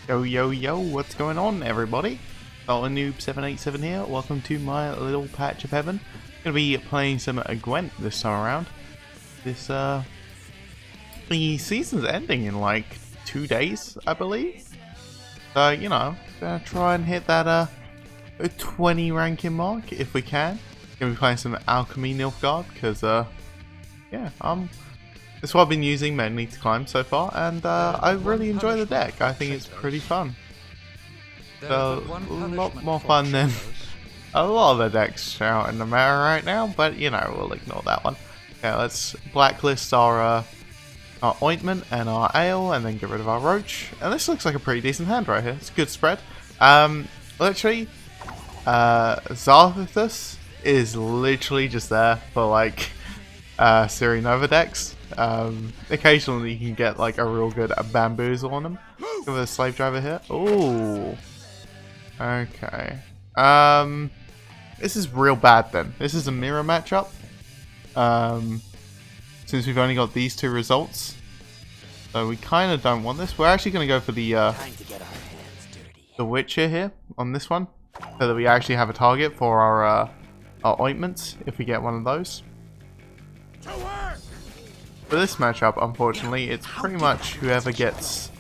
Yo yo yo, what's going on everybody? Noob787 here, welcome to my little patch of heaven. Gonna be playing some Gwent this time around. The season's ending in like 2 days, I believe. So, you know, gonna try and hit that 20 ranking mark if we can. Gonna be playing some Alchemy Nilfgaard, because yeah, that's what I've been using mainly to climb so far, and I really enjoy the deck. I think it's pretty fun. So, a lot more fun than a lot of the decks out in the meta right now, but you know, we'll ignore that one. Okay, let's blacklist our ointment and our ale, and then get rid of our roach. And this looks like a pretty decent hand right here. It's a good spread. Literally, Zarthus is literally just there for like Nova decks. Occasionally you can get like a real good bamboozle on them. Give it a slave driver here. Ooh. Okay. This is real bad then. This is a mirror matchup. Since we've only got these two results. So we kind of don't want this. We're actually going to go for the Witcher here on this one. So that we actually have a target for our ointments if we get one of those. For this matchup, unfortunately, it's pretty much whoever gets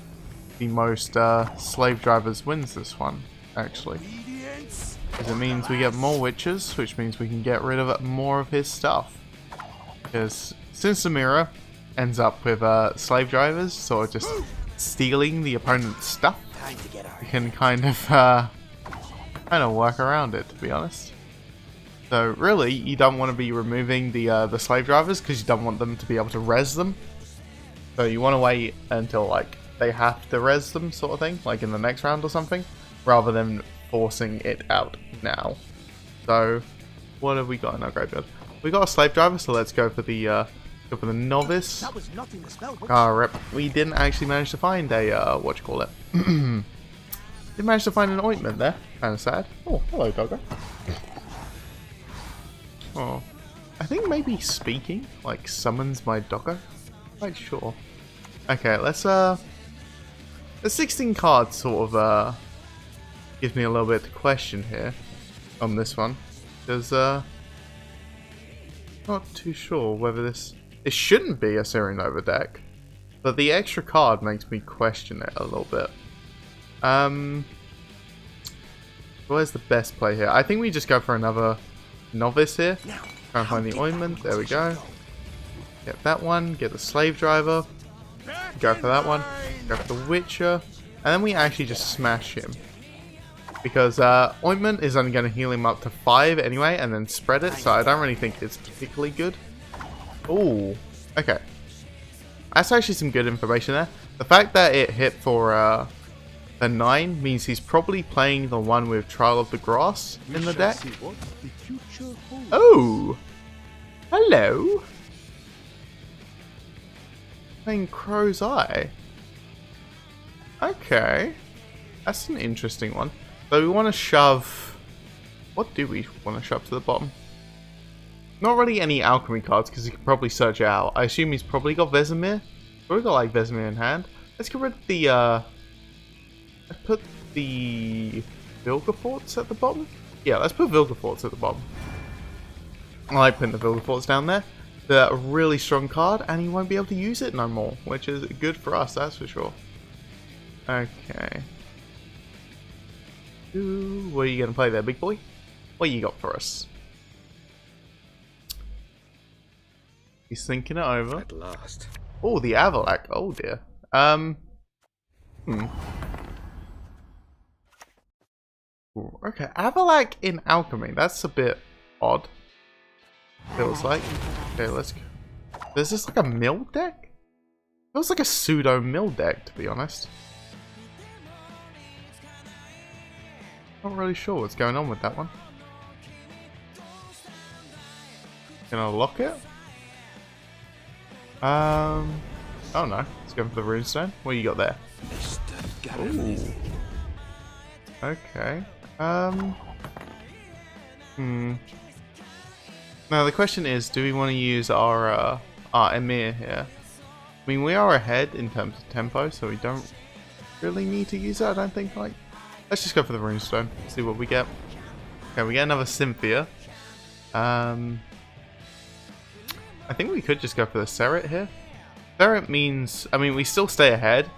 the most slave drivers wins this one, actually. Because it means we get more witches, which means we can get rid of more of his stuff. Because since the mirror ends up with slave drivers, sort of just stealing the opponent's stuff, you can kind of work around it, to be honest. So really, you don't want to be removing the slave drivers because you don't want them to be able to res them. So you want to wait until like they have to res them, sort of thing, like in the next round or something, rather than forcing it out now. So what have we got in our graveyard? We got a slave driver, so let's go for the novice. Rip. We didn't actually manage to find a what you call it? Didn't manage to find an ointment there. Kind of sad. Oh, hello, doggo. Oh, I think maybe speaking like summons my doggo. Quite sure. Okay, let's the 16 cards sort of gives me a little bit to question here on this one, because not too sure whether this shouldn't be a Nova deck, but the extra card makes me question it a little bit. Where's the best play here? I think we just go for another novice here. Try and find the ointment. There we go. Get that one. Get the slave driver. Go for that one. Go for the witcher. And then we actually just smash him. Because ointment is only going to heal him up to 5 anyway, and then spread it. So I don't really think it's particularly good. Ooh. Okay. That's actually some good information there. The fact that it hit for the 9 means he's probably playing the one with Trial of the Grass in the deck. Oh! Hello! Playing Crow's Eye. Okay. That's an interesting one. So we want to shove... What do we want to shove to the bottom? Not really any alchemy cards, because he can probably search it out. I assume he's probably got Vesemir. Probably got like Vesemir in hand. Let's get rid of the let's put the Vilgeforts at the bottom. Yeah, let's put Vilgeforts at the bottom. I like putting the Vilgeforts down there. They're a really strong card, and you won't be able to use it no more, which is good for us, that's for sure. Okay. Ooh, what are you going to play there, big boy? What you got for us? He's thinking it over. At last. Oh, the Avalak. Oh dear. Ooh, okay, Avalak in Alchemy. That's a bit odd. Feels like. Okay, let's go. Is this like a mill deck? Feels like a pseudo mill deck, to be honest. Not really sure what's going on with that one. Gonna lock it? Oh no. Let's go for the runestone. What you got there? Ooh. Okay. Now the question is, do we want to use our Emir here? I mean, we are ahead in terms of tempo, so we don't really need to use it. I don't think. Like, let's just go for the runestone. See what we get. Okay, we get another Cynthia. I think we could just go for the Serret here. Serret means, I mean, we still stay ahead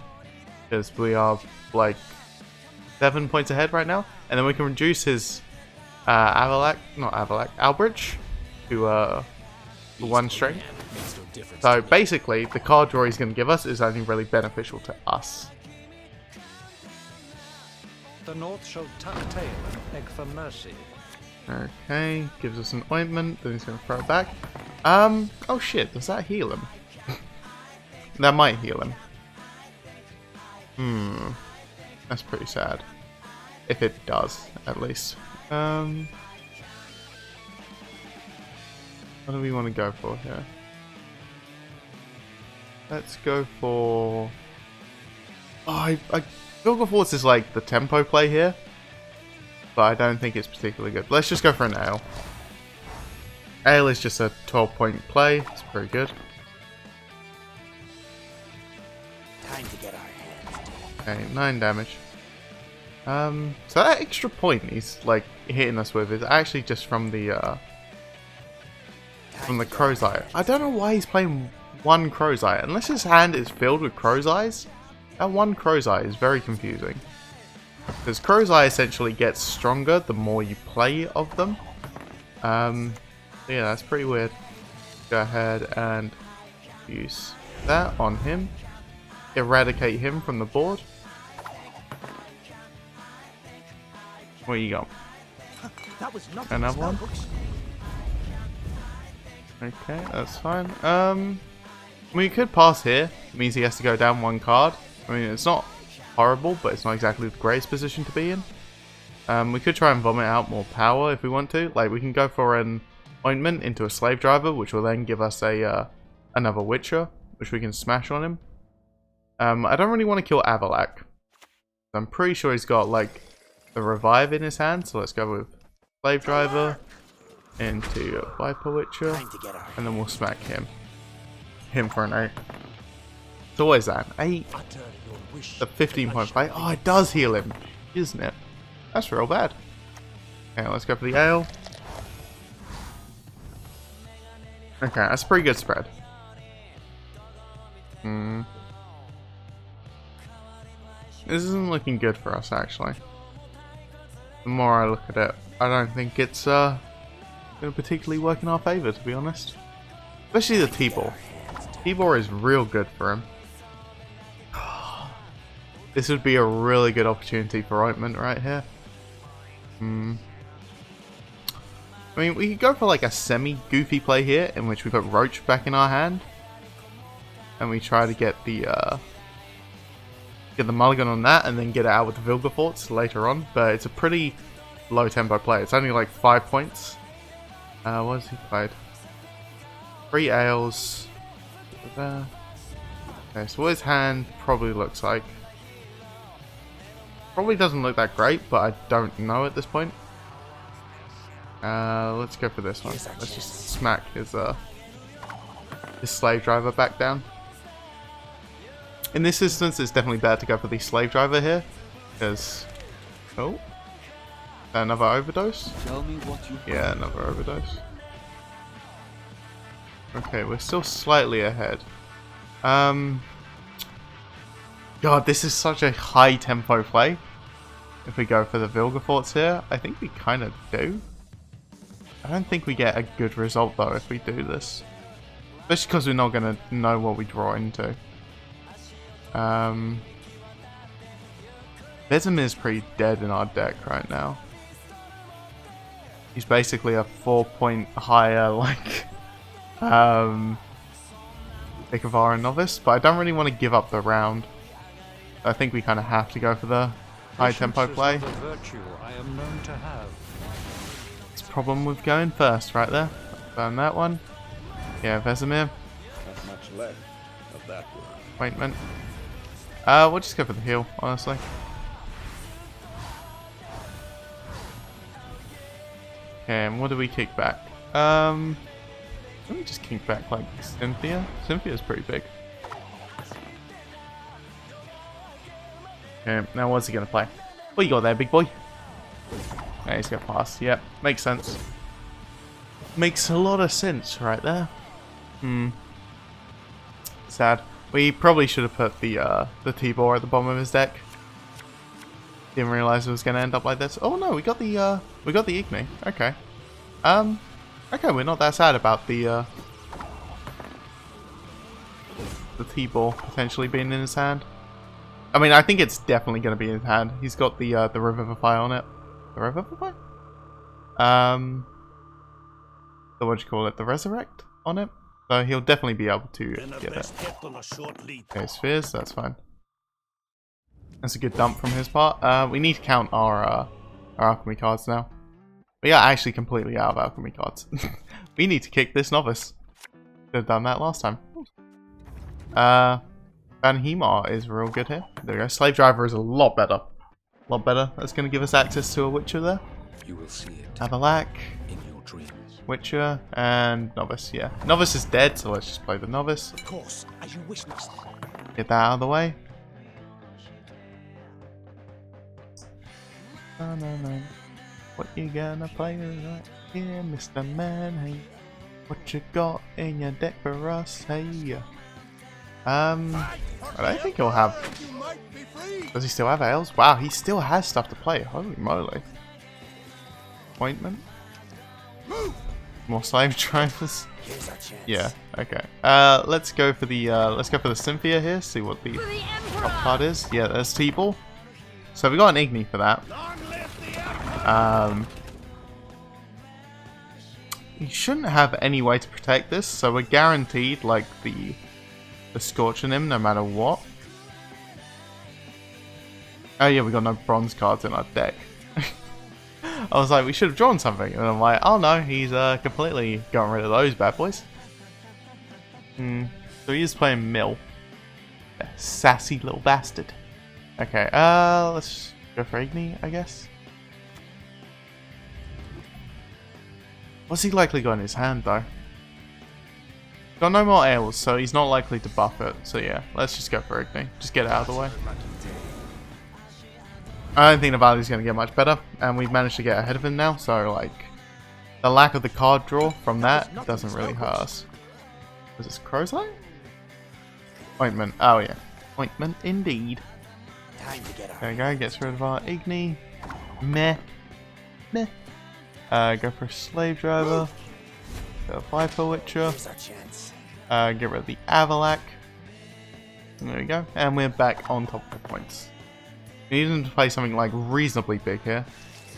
because we are like 7 points ahead right now, and then we can reduce his Albridge to 1 strength. So basically, the card draw he's going to give us is only really beneficial to us. The North shall tuck tail and beg for mercy. Okay, gives us an ointment, then he's going to throw it back. Oh shit, does that heal him? That might heal him. That's pretty sad. If it does, at least. What do we want to go for here? Let's go for... Oh, Nilfgaard is like the tempo play here, but I don't think it's particularly good. Let's just go for an Ale. Ale is just a 12-point play. It's pretty good. Time to get our hands. Okay, 9 damage. So that extra point he's like hitting us with is actually just from the crow's eye. I don't know why he's playing 1 crow's eye. Unless his hand is filled with crow's eyes, that 1 crow's eye is very confusing. Because crow's eye essentially gets stronger the more you play of them. Yeah, that's pretty weird. Go ahead and use that on him. Eradicate him from the board. Where you go? Another one? Okay, that's fine. We could pass here. It means he has to go down 1 card. I mean, it's not horrible, but it's not exactly the greatest position to be in. We could try and vomit out more power if we want to. Like, we can go for an ointment into a slave driver, which will then give us a another Witcher, which we can smash on him. I don't really want to kill Avalak. I'm pretty sure he's got like the revive in his hand, so let's go with slave driver into a Viper Witcher, and then we'll smack him for an 8. So what is that? 8? The 15-point play. Oh, it does heal him, isn't it? That's real bad. Okay, let's go for the Ale. Okay, that's a pretty good spread. This isn't looking good for us, actually. The more I look at it, I don't think it's going to particularly work in our favour, to be honest. Especially the T-Bor. T-Bor is real good for him. This would be a really good opportunity for ointment right here. I mean, we could go for like a semi-goofy play here, in which we put Roach back in our hand, and we try to get the mulligan on that, and then get it out with the Vilgefortz later on. But it's a pretty low tempo play. It's only like 5 points. What has he played? 3 Ales. Okay, so what his hand probably looks like. Probably doesn't look that great, but I don't know at this point. Let's go for this one. Let's just smack his slave driver back down. In this instance, it's definitely better to go for the slave driver here, because another overdose. Yeah, another overdose. Okay, we're still slightly ahead. God, this is such a high tempo play. If we go for the Vilgefortz here, I think we kind of do. I don't think we get a good result though if we do this. Especially because we're not going to know what we draw into. Vesemir's pretty dead in our deck right now. He's basically a 4-point higher, like, Ikavara Novice, but I don't really want to give up the round. I think we kind of have to go for the high tempo play. It's a problem with going first right there. Burn that one. Yeah, Vesemir. Not much left of that one. Ointment. We'll just go for the heal, honestly. Okay, and what do we kick back? Let me just kick back like Cynthia. Cynthia's pretty big. Okay, now what's he gonna play? What you got there, big boy? Yeah, he's gonna pass. Yep, makes sense. Makes a lot of sense right there. Sad. We probably should have put the T-ball at the bottom of his deck. Didn't realize it was gonna end up like this. Oh no, we got the Igni. Okay. Okay, we're not that sad about the T-ball potentially being in his hand. I mean, I think it's definitely gonna be in his hand. He's got the Revivify on it. The Revivify? So what do you call it? The Resurrect on it? So he'll definitely be able to get it. Okay, Spheres, that's fine. That's a good dump from his part. We need to count our alchemy cards now. We are actually completely out of alchemy cards. We need to kick this novice. Could have done that last time. Van Hemar is real good here. There we go. Slave Driver is a lot better. A lot better. That's going to give us access to a Witcher there. You will see it Avalak, in your dreams. Witcher, and Novice. Yeah. Novice is dead, so let's just play the Novice. Of course, as you wish, master. Get that out of the way. What you gonna play right here, Mr. Man? Hey, what you got in your deck for us? Hey, I don't think he'll have. Does he still have ales? Wow, he still has stuff to play. Holy moly! Appointment. More slave drivers. Yeah. Okay. Let's go for the Cynthia here. See what the top card is. Yeah, there's T-ball. So we got an Igni for that. You shouldn't have any way to protect this, so we're guaranteed like the Scorch in him no matter what. Oh yeah, we got no bronze cards in our deck. I was like, we should have drawn something, and I'm like, oh no, he's completely gotten rid of those bad boys. So he is playing Mill. That sassy little bastard. Okay, let's go for Igni, I guess. What's he likely got in his hand though? Got no more ales, so he's not likely to buff it. So yeah, let's just go for Igni. Just get it out of the way. I don't think the value's going to get much better, and we've managed to get ahead of him now, so like, the lack of the card draw from that doesn't really hurt us. Was this Crow's Eye? Ointment. Oh yeah. Ointment indeed. There we go, gets rid of our Igni. Meh. Meh. Go for a Slave Driver. Go a Viper Witcher. Get rid of the Avalak. There we go. And we're back on top of the points. We need him to play something like reasonably big here.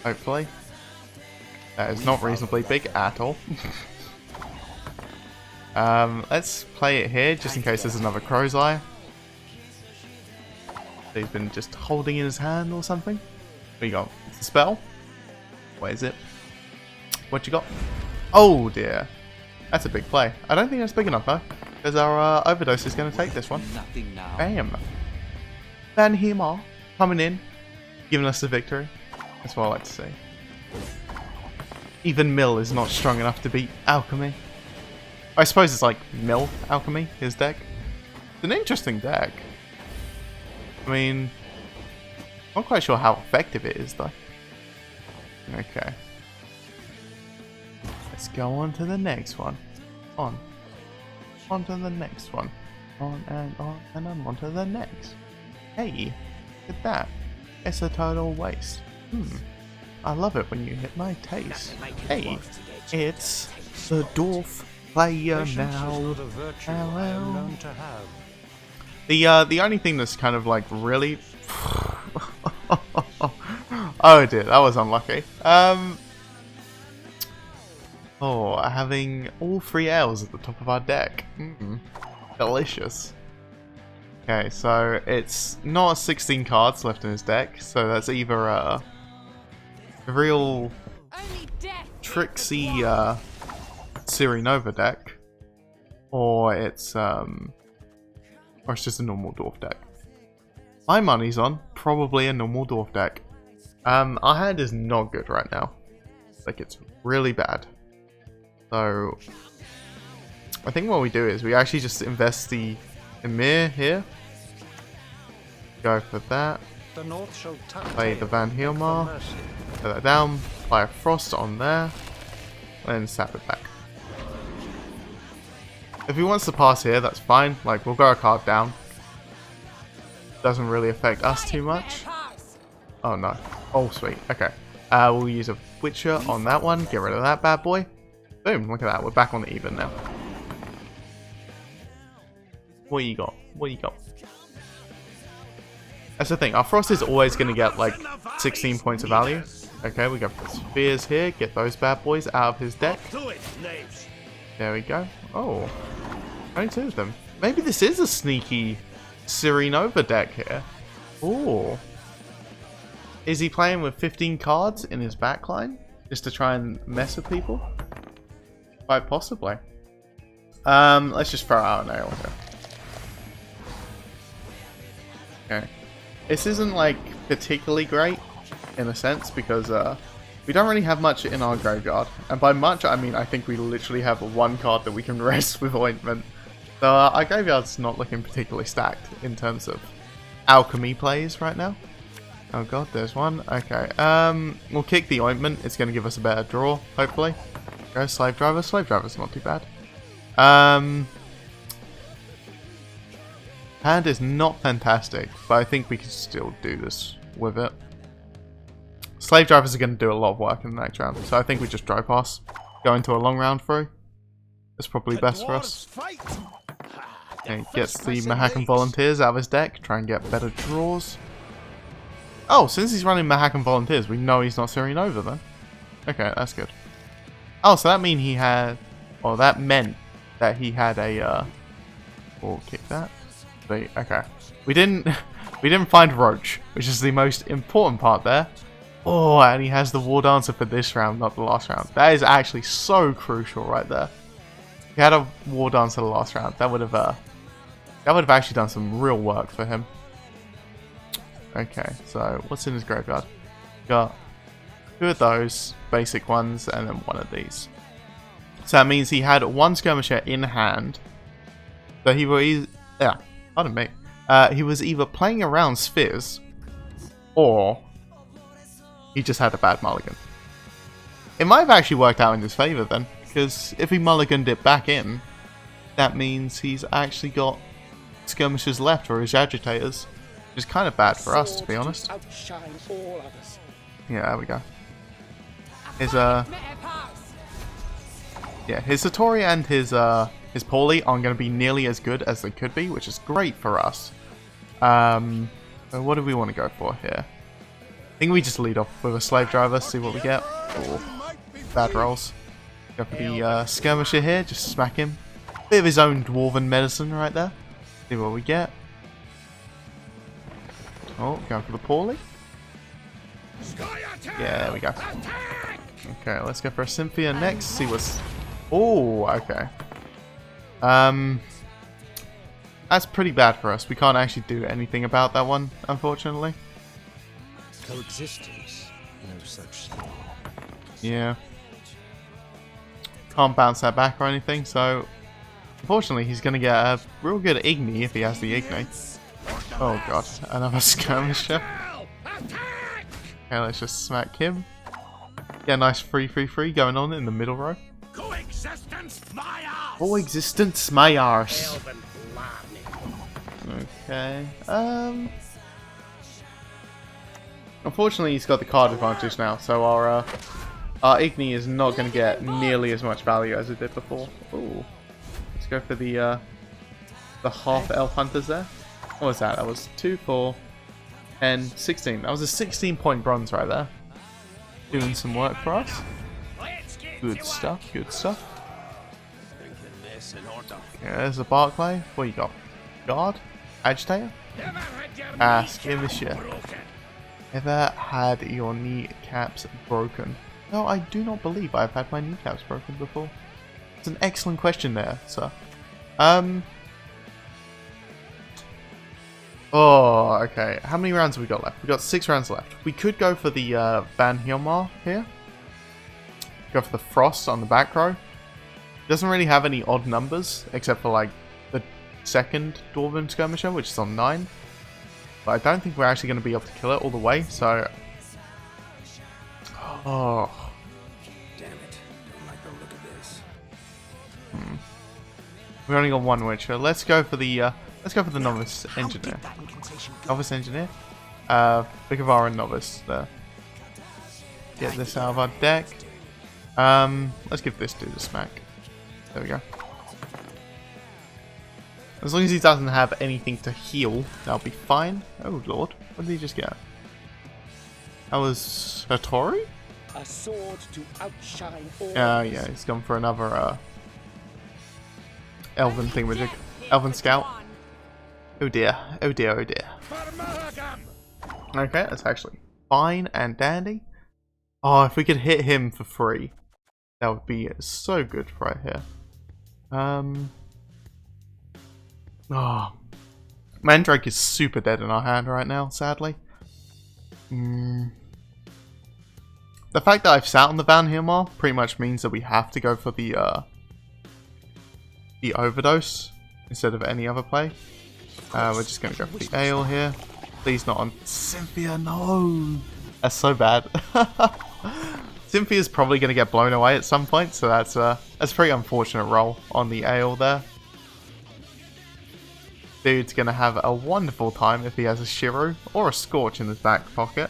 Hopefully. That is not reasonably big at all. Let's play it here just in case there's another Crow's Eye. He's been just holding in his hand or something. What you got? It's a spell? What is it? What you got? Oh dear. That's a big play. I don't think that's big enough though. Because our overdose is going to take this one. Bam. Van Hemar coming in. Giving us the victory. That's what I like to see. Even Mill is not strong enough to beat Alchemy. I suppose it's like Mill Alchemy, his deck. It's an interesting deck. I mean, I'm not quite sure how effective it is though. Okay. Let's go on to the next one. On to the next one. On and on and on to the next. Hey, look at that. It's a total waste. I love it when you hit my taste. Hey, it's the dwarf player now. The only thing that's kind of like really oh dear, that was unlucky. Oh, having all 3 L's at the top of our deck. Delicious. Okay, so it's not 16 cards left in his deck, so that's either a real tricksy Ciri Nova deck, or it's just a normal dwarf deck. My money's on probably a normal dwarf deck. Our hand is not good right now. Like, it's really bad. So I think what we do is we actually just invest the Emir here. Go for that. The North shall tuck Play tail the Van and beg for Heelmar. mercy. Put that down. Apply a Frost on there. And sap it back. If he wants to pass here, that's fine. Like, we'll go a card down. Doesn't really affect us too much. Oh no. Oh sweet. Okay. We'll use a Witcher on that one. Get rid of that bad boy. Boom. Look at that. We're back on the even now. What you got? What you got? That's the thing. Our Frost is always going to get like 16 points of value. Okay, we got Spheres here. Get those bad boys out of his deck. There we go. Oh. Only 2 of them. Maybe this is a sneaky Serenova deck here. Ooh. Is he playing with 15 cards in his backline? Just to try and mess with people? Quite possibly. Let's just throw out an nail here. Okay. This isn't like particularly great in a sense because we don't really have much in our graveyard. And by much I mean I think we literally have 1 card that we can rest with Ointment. So our graveyard's not looking particularly stacked in terms of alchemy plays right now. Oh god, there's one. Okay, we'll kick the Ointment. It's going to give us a better draw, hopefully. Go Slave Driver. Slave Driver's not too bad. Hand is not fantastic, but I think we can still do this with it. Slave Drivers are going to do a lot of work in the next round, so I think we just drive pass. Go into a long round through. That's probably best for us. Okay, gets the Mahakam Volunteers out of his deck. Try and get better draws. Oh, since he's running Mahakam Volunteers, we know he's not Serenova then. Okay, that's good. Oh, so that mean he had... Or that meant that he had a... We'll kick that. Okay. We didn't find Roach, which is the most important part there. Oh, and he has the War Dancer for this round, not the last round. That is actually so crucial right there. If he had a War Dancer the last round, that would have actually done some real work for him. Okay, so what's in his graveyard? Got 2 of those basic ones and then 1 of these. So that means he had 1 Skirmisher in hand. So he was pardon me. He was either playing around Spheres or he just had a bad mulligan. It might have actually worked out in his favour then, because if he mulliganed it back in, that means he's actually got Skirmishers left for his Agitators. Which is kind of bad for us, to be honest. Yeah, there we go. His his Satori and his Paulie aren't going to be nearly as good as they could be, which is great for us. So what do we want to go for here? I think we just lead off with a Slave Driver, see what we get. Ooh, bad rolls. Go for the Skirmisher here, just smack him. Bit of his own Dwarven medicine right there. See what we get. Oh, going for the Paulie. Yeah, there we go. Okay, let's go for a Cynthia next. See what's... Oh, okay. That's pretty bad for us. We can't actually do anything about that one, unfortunately. Coexistence, no such thing. Yeah. Can't bounce that back or anything, so... Unfortunately, he's going to get a real good Igni if he has the Igni. Oh god, another Skirmisher. Okay, let's just smack him. Yeah, nice 3-3-3 going on in the middle row. Coexistence my arse. Okay. Unfortunately, he's got the card advantage now, so our Igni is not going to get nearly as much value as it did before. Ooh. Let's go for the half elf hunters there. What was that? That was 2, 4, 10, 16. That was a 16-point bronze right there. Doing some work for us. Good stuff, good stuff. Okay, there's a Barclay. What you got? Guard? Agitator? Skirmisher. Ever had your kneecaps broken? No, I do not believe I've had my kneecaps broken before. It's an excellent question there, sir. Oh, okay. How many rounds have we got left? We've got 6 rounds left. We could go for the Van Heelmar here. Go for the Frost on the back row. Doesn't really have any odd numbers, except for like the second Dwarven Skirmisher, which is on 9. But I don't think we're actually going to be able to kill it all the way, so... Oh. Damn it. Don't like the look of this. We only got one Witcher. Let's go for the novice engineer. Novice engineer? Bigavara novice there. Get this out of our deck. Let's give this dude a smack. There we go. As long as he doesn't have anything to heal, that'll be fine. Oh lord, what did he just get? That was Hattori? A sword to outshine all. Yeah, he's gone for another elven thingamajig. Elven scout. Oh dear, oh dear, oh dear. Okay, that's actually fine and dandy. Oh, if we could hit him for free, that would be so good right here. Oh, Mandrake is super dead in our hand right now, sadly. The fact that I've sat on the Van Hilmar pretty much means that we have to go for the overdose instead of any other play. We're just going to go for the ale here. Please not on Cynthia, no! That's so bad. Cynthia's probably going to get blown away at some point, so that's a pretty unfortunate roll on the ale there. Dude's going to have a wonderful time if he has a Shiro or a Scorch in his back pocket.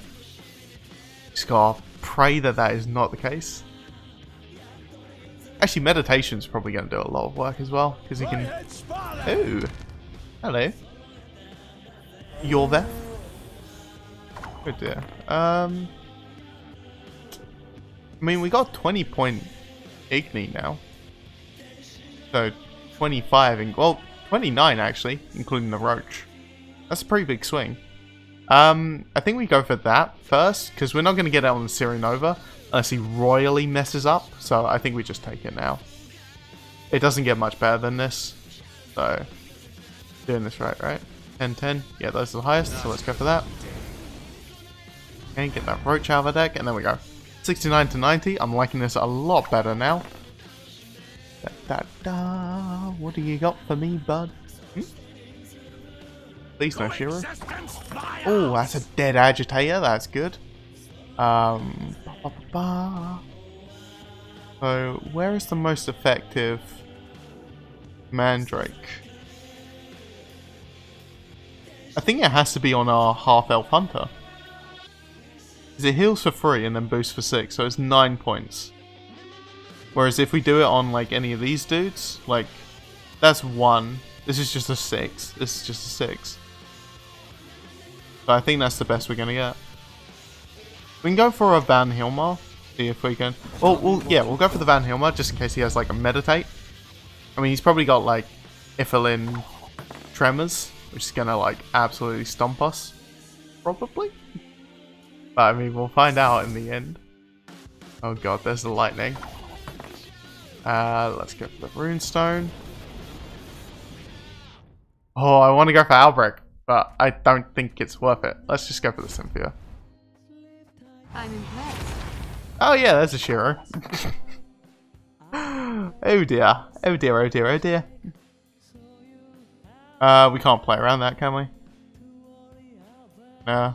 Just gotta pray that that is not the case. Actually, Meditation's probably going to do a lot of work as well, because he can... Ooh! Hello. You're there? Oh dear. I mean, we got 20 point Igni now. So, 25 and... Well, 29 actually, including the Roach. That's a pretty big swing. I think we go for that first, because we're not going to get out on the Sirenova unless he royally messes up. So I think we just take it now. It doesn't get much better than this. So, doing this right? 10-10. Yeah, those are the highest, so let's go for that. Okay, get that Roach out of our deck, and there we go. 69 to 90. I'm liking this a lot better now. What do you got for me, bud? Please no Shiro. Oh, that's a dead agitator. That's good. So, where is the most effective Mandrake? I think it has to be on our half-elf hunter. Because it heals for 3 and then boosts for 6, so it's 9 points. Whereas if we do it on like any of these dudes, like that's 1. This is just a 6. This is just a 6. So I think that's the best we're gonna get. We can go for a Van Hilmar. See if we can. We'll go for the Van Hilmar just in case he has like a meditate. I mean, he's probably got like Ifilin Tremors, which is gonna like absolutely stomp us, probably. But I mean, we'll find out in the end. Oh god, there's the lightning. Let's go for the Runestone. Oh, I want to go for Albrecht, but I don't think it's worth it. Let's just go for the Cynthia. I'm impressed. Oh yeah, there's a Shiro. Oh dear. Oh dear, oh dear, oh dear. We can't play around that, can we? No.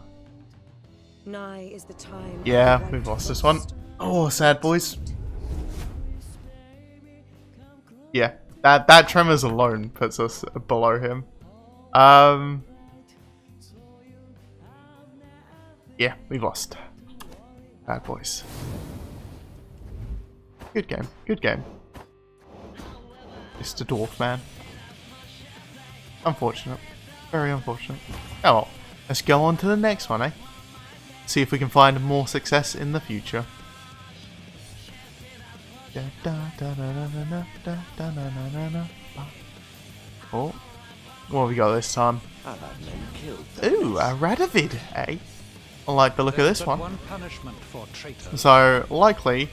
Nigh is the time. Yeah, we've lost this one. Oh, sad boys. Yeah, that Tremors alone puts us below him. Yeah, we've lost. Bad boys. Good game, good game. Mr. Dwarf Man. Unfortunate. Very unfortunate. Oh well, let's go on to the next one, eh? See if we can find more success in the future. Oh, what have we got this time? Ooh, a Radovid, eh? I like the look of this one. So, likely,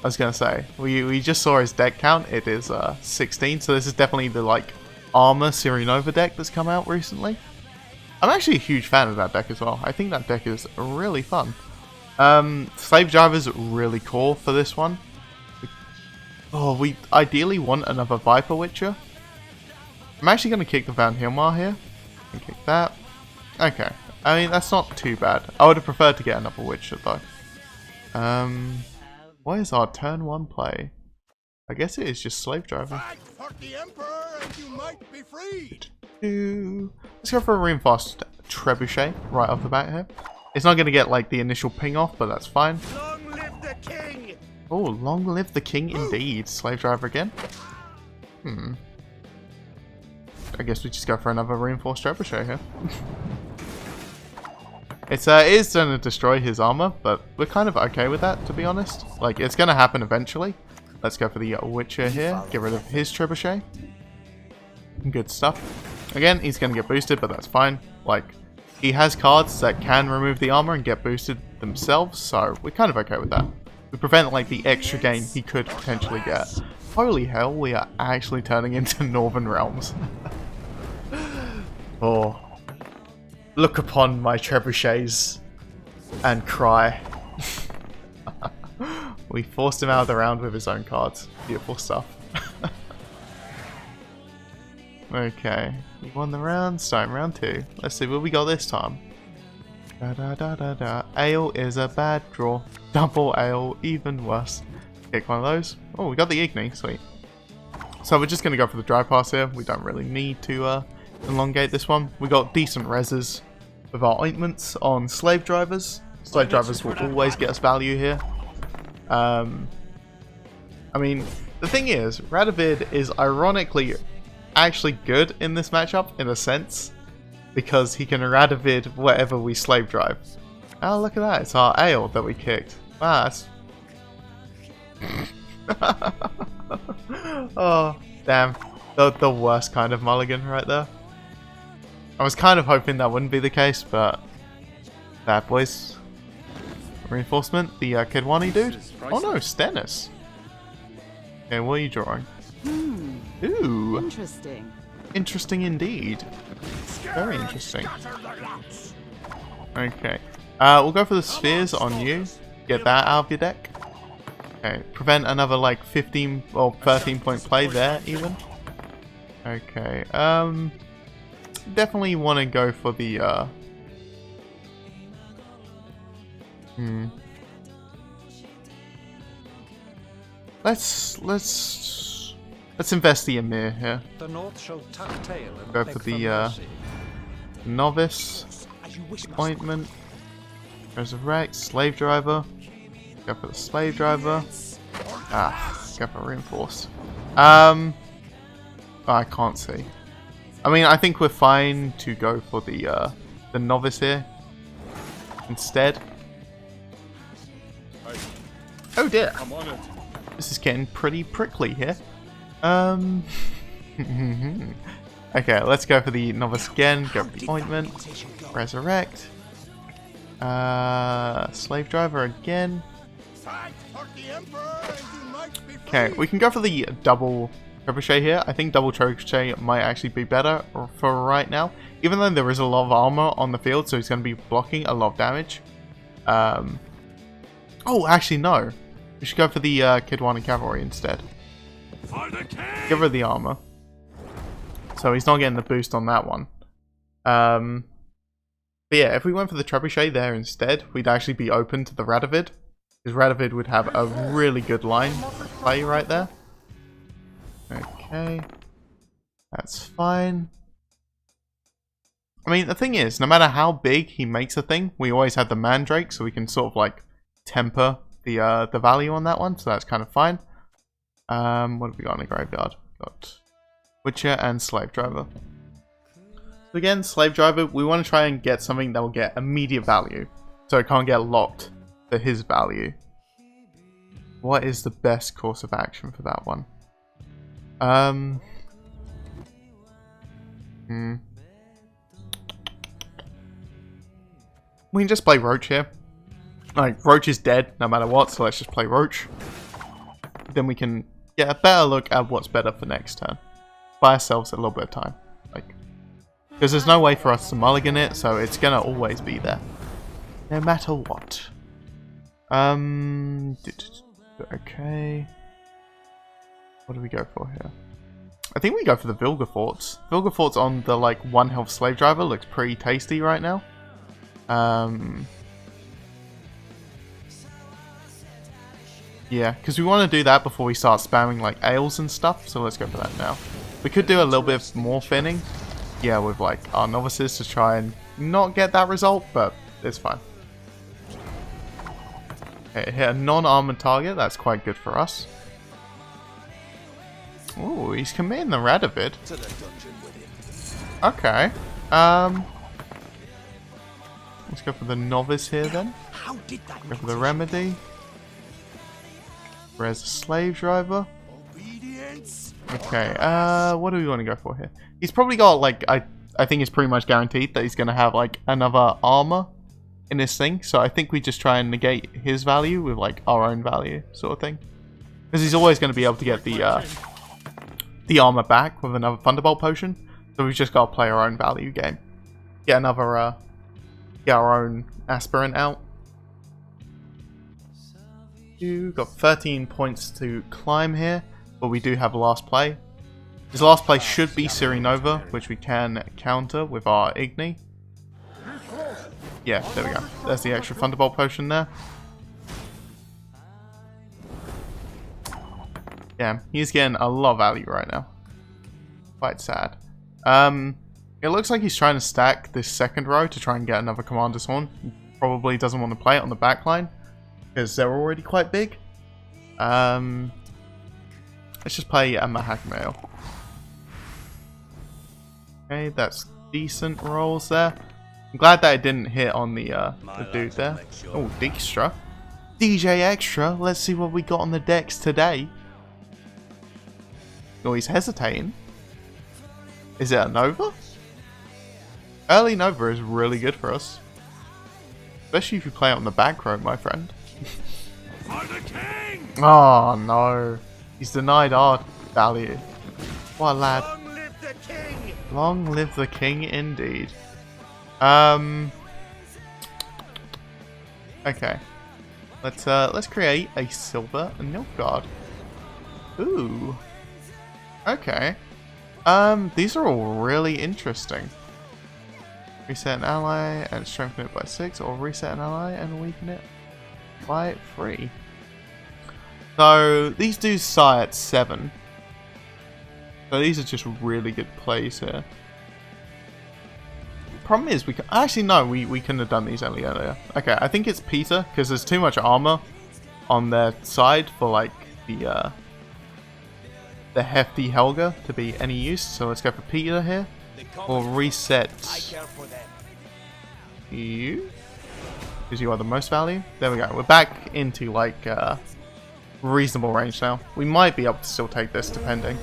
I was going to say, we just saw his deck count. It is 16, so this is definitely the like armor Sirenova deck that's come out recently. I'm actually a huge fan of that deck as well. I think that deck is really fun. Slave Driver's really cool for this one. Oh, we ideally want another Viper Witcher. I'm actually going to kick the Van Hilmar here. And kick that. Okay. I mean, that's not too bad. I would have preferred to get another Witcher though. What is our turn 1 play? I guess it is just Slave Driver. The Emperor and you might be freed. Let's go for a reinforced trebuchet right off the bat here. It's not going to get like the initial ping off, but that's fine. Long live the king! Oh, long live the king indeed. Slave Driver again. I guess we just go for another reinforced trebuchet here. It is going to destroy his armor, but we're kind of okay with that, to be honest. Like, it's going to happen eventually. Let's go for the Witcher here. Get rid of his trebuchet. Good stuff. Again, he's going to get boosted, but that's fine. Like, he has cards that can remove the armor and get boosted themselves, so we're kind of okay with that. We prevent, like, the extra gain he could potentially get. Holy hell, we are actually turning into Northern Realms. Oh. Look upon my trebuchets and cry. We forced him out of the round with his own cards. Beautiful stuff. Okay, we won the round, starting round 2. Let's see what we got this time. Da da da da da. Ale is a bad draw. Double ale, even worse. Pick one of those. Oh, we got the Igni, sweet. So we're just going to go for the dry pass here. We don't really need to elongate this one. We got decent reses with our ointments on slave drivers. Slave drivers will always get us value here. I mean, the thing is, Radovid is ironically actually good in this matchup, in a sense, because he can Radovid whatever we slave drive. Oh, look at that, it's our ale that we kicked. Wow, that's... Oh, damn. The worst kind of mulligan right there. I was kind of hoping that wouldn't be the case, but... Bad boys. Reinforcement, the Kedwani dude? Oh no, Stennis. Okay, what are you drawing? Ooh. Interesting. Interesting indeed. Very interesting. Okay. We'll go for the spheres on you. Get that out of your deck. Okay. Prevent another like 15 or 13 point play there even. Okay. Definitely want to go for the Let's invest the Emir here. The North shall tuck tail and Go beg for the novice appointment. Resurrect, slave driver. Go for the slave driver. Go for reinforced. I can't see. I mean, I think we're fine to go for the novice here instead. Oh dear. This is getting pretty prickly here. Okay, let's go for the novice again. Go for the ointment. Resurrect. Slave driver again. Okay, we can go for the double trebuchet here. I think double trebuchet might actually be better for right now. Even though there is a lot of armor on the field, so he's going to be blocking a lot of damage. Oh, actually no. We should go for the Kedwani Cavalry instead. Give her the armor. So he's not getting the boost on that one. But yeah, if we went for the trebuchet there instead, we'd actually be open to the Radovid. Because Radovid would have a really good line play right there. Okay. That's fine. I mean, the thing is, no matter how big he makes a thing, we always have the Mandrake, so we can sort of like temper the value on that one, so that's kind of fine. What have we got in the graveyard? Got Witcher and Slave Driver. So again, Slave Driver, we want to try and get something that will get immediate value, so it can't get locked to his value. What is the best course of action for that one? We can just play Roach here. Like, Roach is dead no matter what, so let's just play Roach. Then we can get a better look at what's better for next turn. Buy ourselves a little bit of time. Like, because there's no way for us to mulligan it, so it's gonna always be there. No matter what. Okay. What do we go for here? I think we go for the Vilgefortz. Vilgefortz on the like 1 health slave driver looks pretty tasty right now. Yeah, because we want to do that before we start spamming like ales and stuff, so let's go for that now. We could do a little bit more thinning, yeah, with like our novices to try and not get that result, but it's fine. Okay, hit a non-armored target, that's quite good for us. Ooh, he's committing the Radovid. Okay, let's go for the novice here then. Go for the remedy. Res a slave driver. Okay, what do we want to go for here? He's probably got like, I think it's pretty much guaranteed that he's going to have like another armor in this thing. So I think we just try and negate his value with like our own value sort of thing. Because he's always going to be able to get the armor back with another Thunderbolt potion. So we've just got to play our own value game. Get another, get our own aspirant out. You got 13 points to climb here, but we do have last play. His last play should be Ciri Nova, which we can counter with our Igni. Yeah, there we go. There's the extra Thunderbolt potion there. Yeah, he's getting a lot of value right now. Quite sad. It looks like he's trying to stack this second row to try and get another Commander's Horn. He probably doesn't want to play it on the back line, because they're already quite big. Let's just play a Mahakmail. Okay, that's decent rolls there. I'm glad that it didn't hit on the dude there. Oh, Dijkstra. DJ Extra. Let's see what we got on the decks today. Oh, he's hesitating. Is it a Nova? Early Nova is really good for us. Especially if you play it on the back row, my friend. Oh no, he's denied our value. What a lad. Long live the king! Long live the king, indeed. Okay, let's create a silver Nilfgaard. Ooh. Okay. These are all really interesting. Reset an ally and strengthen it by 6, or reset an ally and weaken it by 3. So these do start at 7. So these are just really good plays here. Problem is, we can actually no, we couldn't have done these earlier. Okay, I think it's Peter because there's too much armor on their side for like the hefty Helga to be any use. So let's go for Peter here. Or reset you, because you are the most value. There we go. We're back into like reasonable range now. We might be able to still take this depending.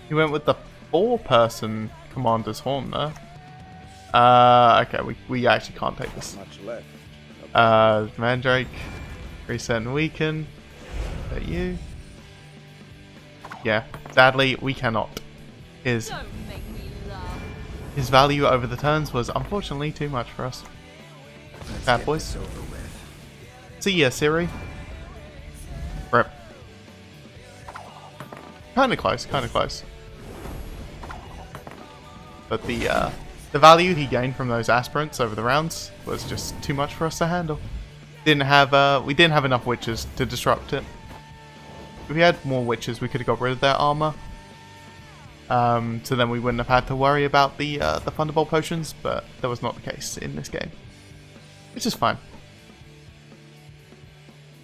He went with the 4-person Commander's Horn there. Okay, we actually can't take this. Mandrake, reset and weaken. Is that you? Yeah, sadly we cannot. His value over the turns was unfortunately too much for us. Bad boys. See ya, Ciri. Rip. Kinda close, kinda close. But the value he gained from those aspirants over the rounds was just too much for us to handle. We didn't have enough witches to disrupt it. If we had more witches, we could have got rid of their armor. So then we wouldn't have had to worry about the Thunderbolt potions, but that was not the case in this game. Which is fine.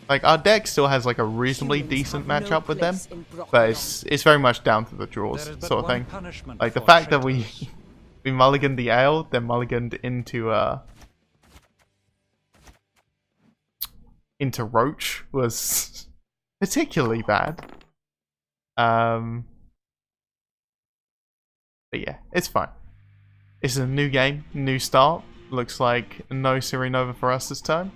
Like, our deck still has like a reasonably decent matchup with them, but it's very much down to the draws sort of thing. Like, the fact that we mulliganed the ale, then mulliganed into Roach was particularly bad. But yeah, it's fine. It's a new game, new start. Looks like no Ciri Nova for us this time.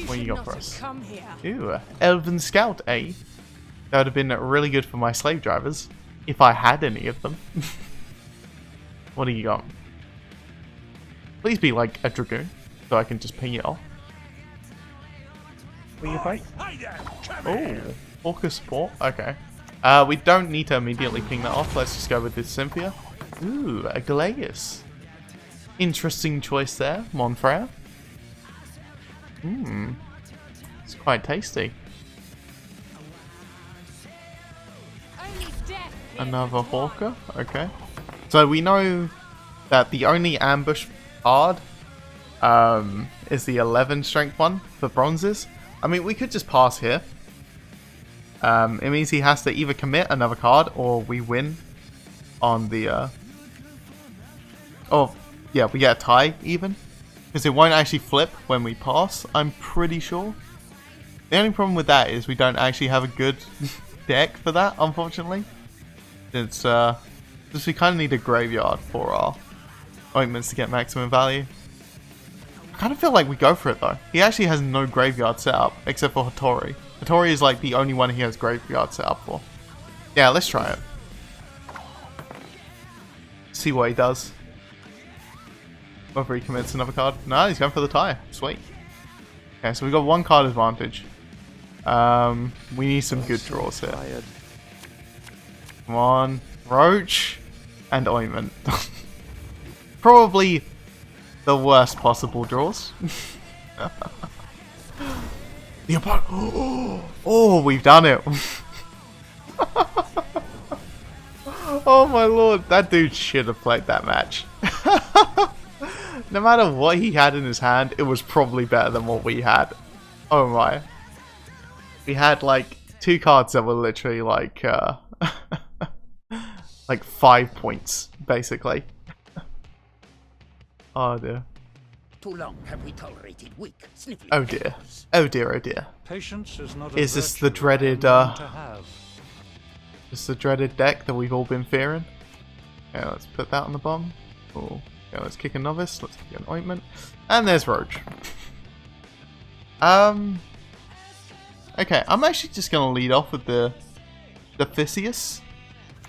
What you got for us? Ooh, Elven Scout, eh? That would have been really good for my slave drivers, if I had any of them. What do you got? Please be like a Dragoon, so I can just ping it off. What you play? Oh, Orca support. Okay. We don't need to immediately ping that off. Let's just go with this Cynthia. Ooh, a Galeus. Interesting choice there, Monfrere. It's quite tasty. Another Hawker. Okay. So we know that the only ambush card is the 11 strength one for bronzes. I mean, we could just pass here. It means he has to either commit another card or we win on the... Oh, yeah, we get a tie even. Because it won't actually flip when we pass, I'm pretty sure. The only problem with that is we don't actually have a good deck for that, unfortunately. It's just we kind of need a graveyard for our ointments to get maximum value. I kind of feel like we go for it though. He actually has no graveyard set up except for Hattori. Hattori is like the only one he has graveyard set up for. Yeah, let's try it. See what he does. Whether he commits another card. No, he's going for the tie. Sweet. Okay, so we got one card advantage. We need some good draws here. Come on. Roach and Ointment. Probably the worst possible draws. The opponent. Oh, we've done it. Oh my lord, that dude should have played that match. No matter what he had in his hand, it was probably better than what we had. Oh my. We had like 2 cards that were literally like like 5 points, basically. Oh dear. Too long have we tolerated weak, sniffling. Oh dear. Oh dear, oh dear. Patience is not a Is this the virtue dreaded I am known to have. This the dreaded deck that we've all been fearing? Okay, let's put that on the bottom. Cool. Okay, let's kick a novice, let's kick an ointment. And there's Roach. Okay, I'm actually just gonna lead off with the Theseus.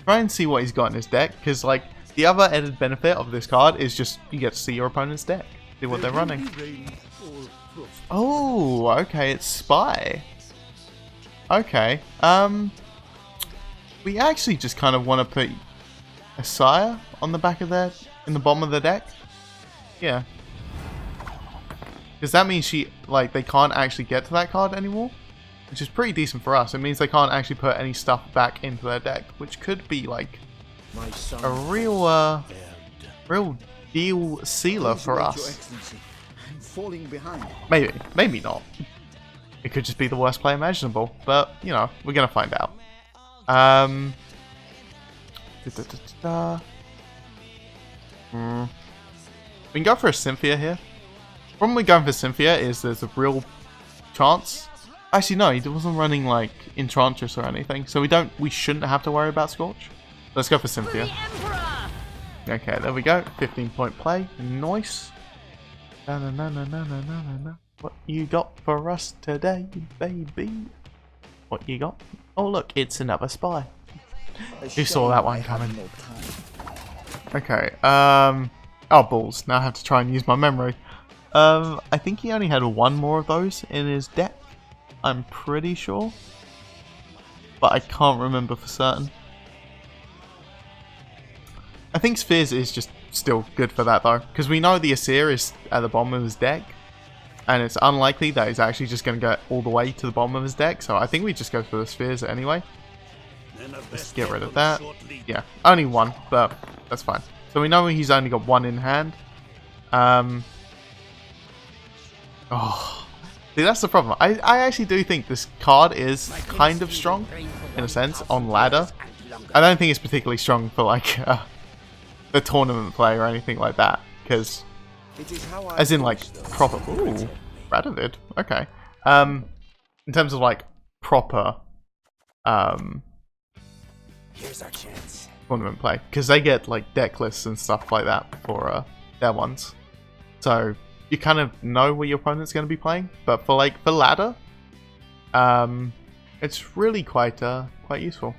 Try and see what he's got in his deck, because like the other added benefit of this card is just you get to see your opponent's deck. See what they're running. Oh, okay, it's Spy. Okay, we actually just kind of want to put a Sire on the back of their, in the bottom of the deck. Yeah. Because that means they can't actually get to that card anymore. Which is pretty decent for us. It means they can't actually put any stuff back into their deck. Which could be like a real deal sealer for us. Maybe. Maybe not. It could just be the worst play imaginable. But, you know, we're going to find out. We can go for a Cynthia here. The problem with going for Cynthia is there's a real chance. Actually, no, he wasn't running like Enchantress or anything, so we shouldn't have to worry about Scorch. Let's go for Cynthia. Okay, there we go. 15-point play. Nice. Na, na, na, na, na, na, na, na. What you got for us today, baby? What you got? Oh look, it's another Spy. You saw that one coming. Okay, oh balls, now I have to try and use my memory. I think he only had one more of those in his deck. I'm pretty sure. But I can't remember for certain. I think Spheres is just still good for that though. Because we know the Asir is at the bottom of his deck. And it's unlikely that he's actually just going to go all the way to the bottom of his deck. So I think we just go for the Spheres anyway. Let's get rid of that. Yeah, only one, but that's fine. So we know he's only got one in hand. Oh, see, that's the problem. I actually do think this card is kind of strong, in a sense, on ladder. I don't think it's particularly strong for like the tournament play or anything like that, because as in like proper. Ooh, Radovid. Okay. In terms of like proper Here's our chance. Tournament play, because they get like deck lists and stuff like that for their ones, so you kind of know what your opponent's going to be playing. But for ladder, it's really quite useful.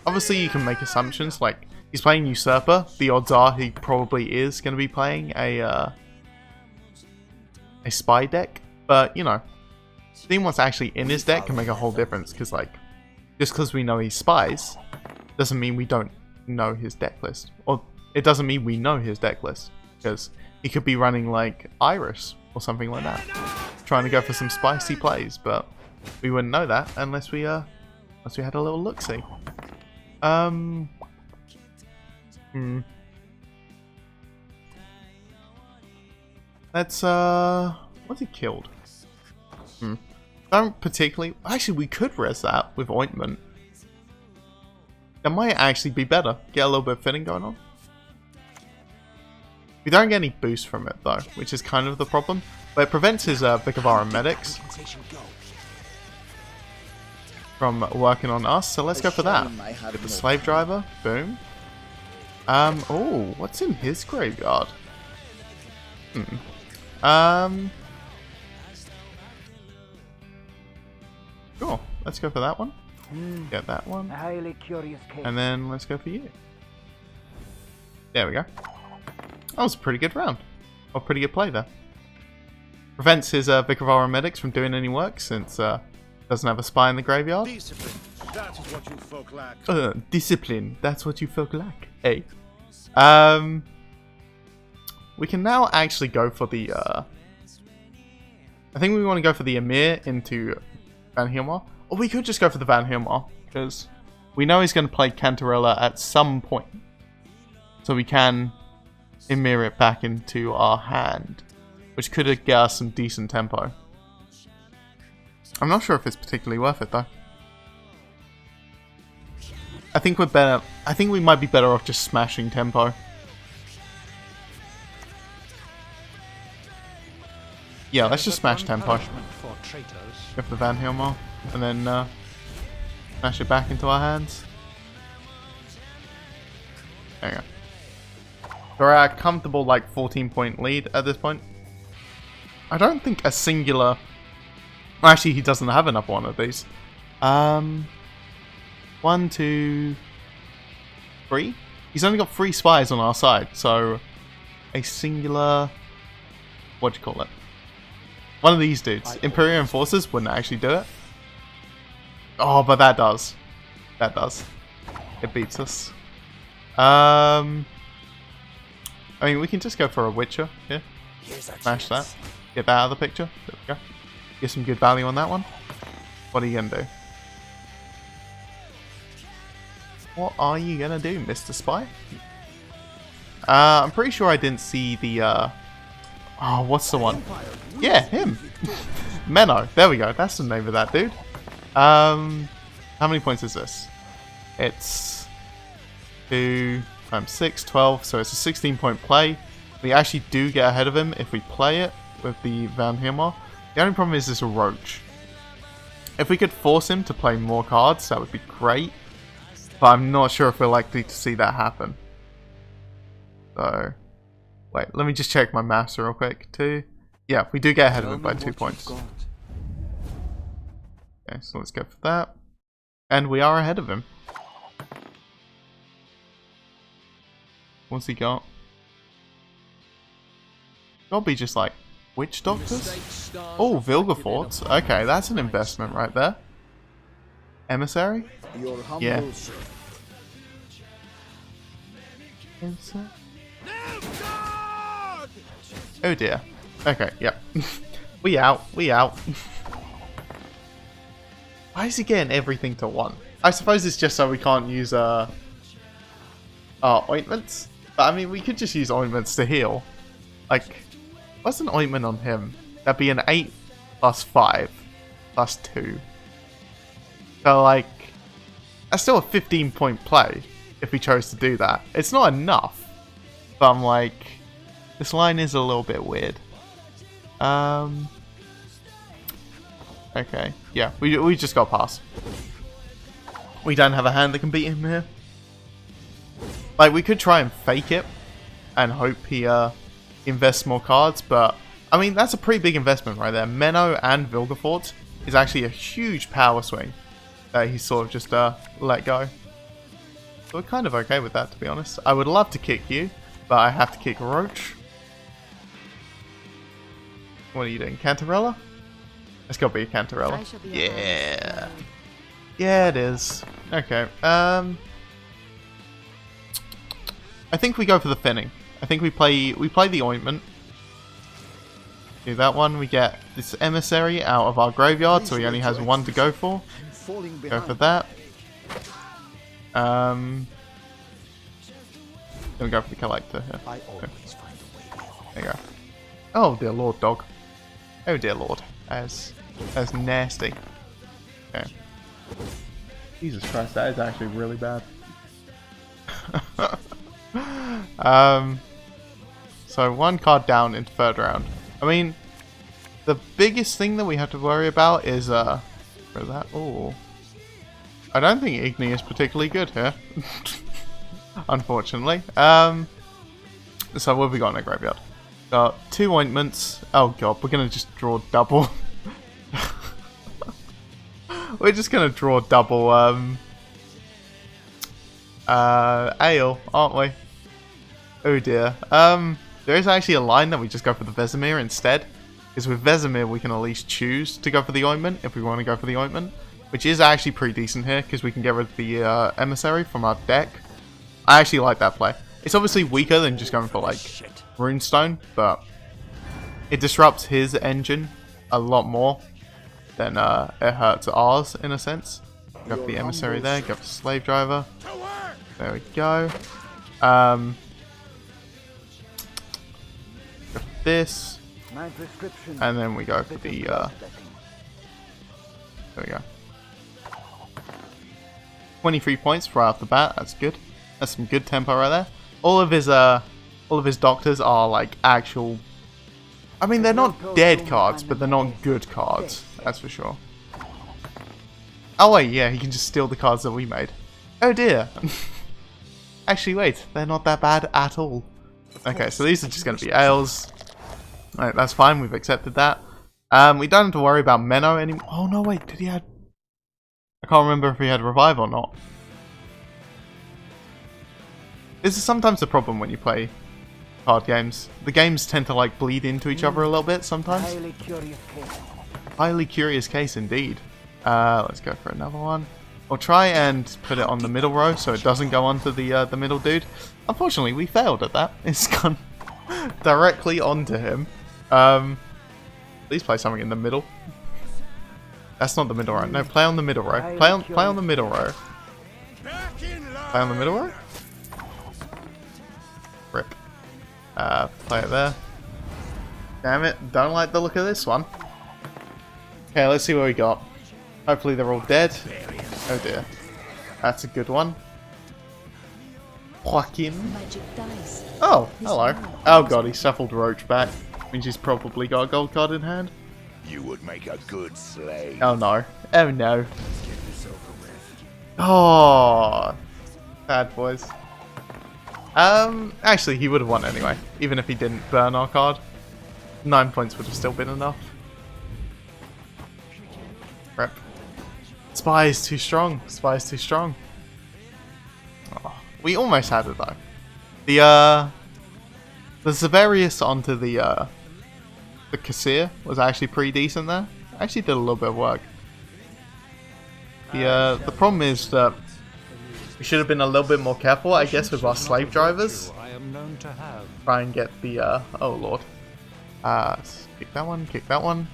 Obviously, you can make assumptions like he's playing Usurper. The odds are he probably is going to be playing a Spy deck, but you know, seeing what's actually in his deck can make a whole difference, because like, just because we know he spies, doesn't mean we don't know his deck list. Or it doesn't mean we know his deck list, because he could be running like Iris or something like that, trying to go for some spicy plays, but we wouldn't know that unless we had a little look-see. Let's what's he killed? Don't particularly. Actually, we could res that with ointment. That might actually be better. Get a little bit of fitting going on. We don't get any boost from it though, which is kind of the problem. But it prevents his Vic of our medics from working on us. So let's go for that. Get the slave driver. Boom. Oh, what's in his graveyard? Sure, let's go for that one. Get that one. Highly curious case. And then let's go for you. There we go. That was a pretty good round. Or pretty good play there. Prevents his Vic of our medics from doing any work since doesn't have a spy in the graveyard. Discipline. That is what you folk lack. Discipline. That's what you folk lack. Hey. We can now actually go for the I think we want to go for the Emir into Van Helmar. Or we could just go for the Van Helmar, because we know he's going to play Cantarella at some point. So we can Emir it back into our hand, which could get us some decent tempo. I'm not sure if it's particularly worth it though. I think we're better. I think we might be better off just smashing tempo. Yeah, let's just smash tempo. Go for the Van Helmar, and then smash it back into our hands. There you go. We're at a comfortable like 14-point lead at this point. I don't think a singular... Actually, he doesn't have another one of these. 1, 2, 3? He's only got 3 spies on our side, so a singular... What do you call it? One of these dudes. Imperial Enforcers wouldn't actually do it. Oh, but that does. That does. It beats us. I mean, we can just go for a Witcher here. Smash that. Get that out of the picture. There we go. Get some good value on that one. What are you going to do? What are you going to do, Mr. Spy? I'm pretty sure I didn't see the... Oh, what's the one? Yeah, him! Menno. There we go. That's the name of that dude. How many points is this? It's 2 times 6, 12. So it's a 16-point play. We actually do get ahead of him if we play it with the Van Helmar. The only problem is this Roach. If we could force him to play more cards, that would be great. But I'm not sure if we're likely to see that happen. So... Wait, let me just check my maths real quick, too. Yeah, we do get ahead of him by 2 points. Okay, so let's go for that. And we are ahead of him. What's he got? Gotta be just like witch doctors? Oh, Vilgefortz. Okay, that's an investment right there. Emissary? Yeah. Oh dear. Okay, yep. We out. We out. Why is he getting everything to 1? I suppose it's just so we can't use ointments. But I mean, we could just use ointments to heal. Like, what's an ointment on him? That'd be an 8 plus 5 plus 2. So like, that's still a 15-point play if we chose to do that. It's not enough. But I'm like... This line is a little bit weird. Okay, yeah, we just got past. We don't have a hand that can beat him here. Like, we could try and fake it and hope he invests more cards, but I mean, that's a pretty big investment right there. Menno and Vilgefortz is actually a huge power swing that he sort of just let go. So we're kind of okay with that, to be honest. I would love to kick you, but I have to kick Roach. What are you doing? Cantarella? It's gotta be a Cantarella. I shall be Yeah. Yeah, it is. Okay. I think we go for the thinning. I think we play the ointment. Do that one. We get this emissary out of our graveyard, so he only has one to go for. Go for that. Then we go for the collector here. There you go. Oh dear lord, dog. Oh dear lord. That's nasty. Okay. Jesus Christ, that is actually really bad. So one card down into third round. I mean, the biggest thing that we have to worry about is where is that? Oh, I don't think Igni is particularly good here, unfortunately. So what have we got in our graveyard? Got 2 ointments. Oh god, we're gonna just draw double. We're just gonna draw double ale, aren't we? Oh dear. There is actually a line that we just go for the Vesemir instead. Because with Vesemir we can at least choose to go for the ointment if we want to go for the ointment. Which is actually pretty decent here because we can get rid of the emissary from our deck. I actually like that play. It's obviously weaker than just going for like Runestone, but it disrupts his engine a lot more than it hurts ours in a sense. Go for the emissary there, go for slave driver. There we go. Go for this. And then we go for the there we go. 23 points right off the bat, that's good. That's some good tempo right there. All of his doctors are like actual, I mean they're not dead cards, but they're not good cards, that's for sure. Oh wait, yeah, he can just steal the cards that we made. Oh dear. Actually wait, they're not that bad at all. Okay, so these are just going to be ales. Right, that's fine, we've accepted that. We don't have to worry about Menno anymore. Oh no, wait, did he have... I can't remember if he had Revive or not. This is sometimes the problem when you play card games. The games tend to like bleed into each other a little bit sometimes. Highly curious case indeed. Let's go for another one. We'll try and put it on the middle row so it doesn't go onto the middle dude. Unfortunately, we failed at that. It's gone directly onto him. Please play something in the middle. That's not the middle row. No, play on the middle row. Play on the middle row. Play on the middle row? Rip. Play it there. Damn it, don't like the look of this one. Okay, let's see what we got. Hopefully they're all dead. Oh dear. That's a good one. Joaquin. Oh, hello. Oh god, he shuffled Roach back. Means he's probably got a gold card in hand. You would make a good slave. Oh no. Oh no. Oh, bad boys. Actually, he would have won anyway, even if he didn't burn our card. 9 points would have still been enough. Rep. Spy is too strong. Spy is too strong. Oh, we almost had it though. The Zavarius onto the Kassir was actually pretty decent there. Actually did a little bit of work. The problem is that we should have been a little bit more careful, I guess, with our slave drivers. Try and get the oh lord. Kick that one, kick that one.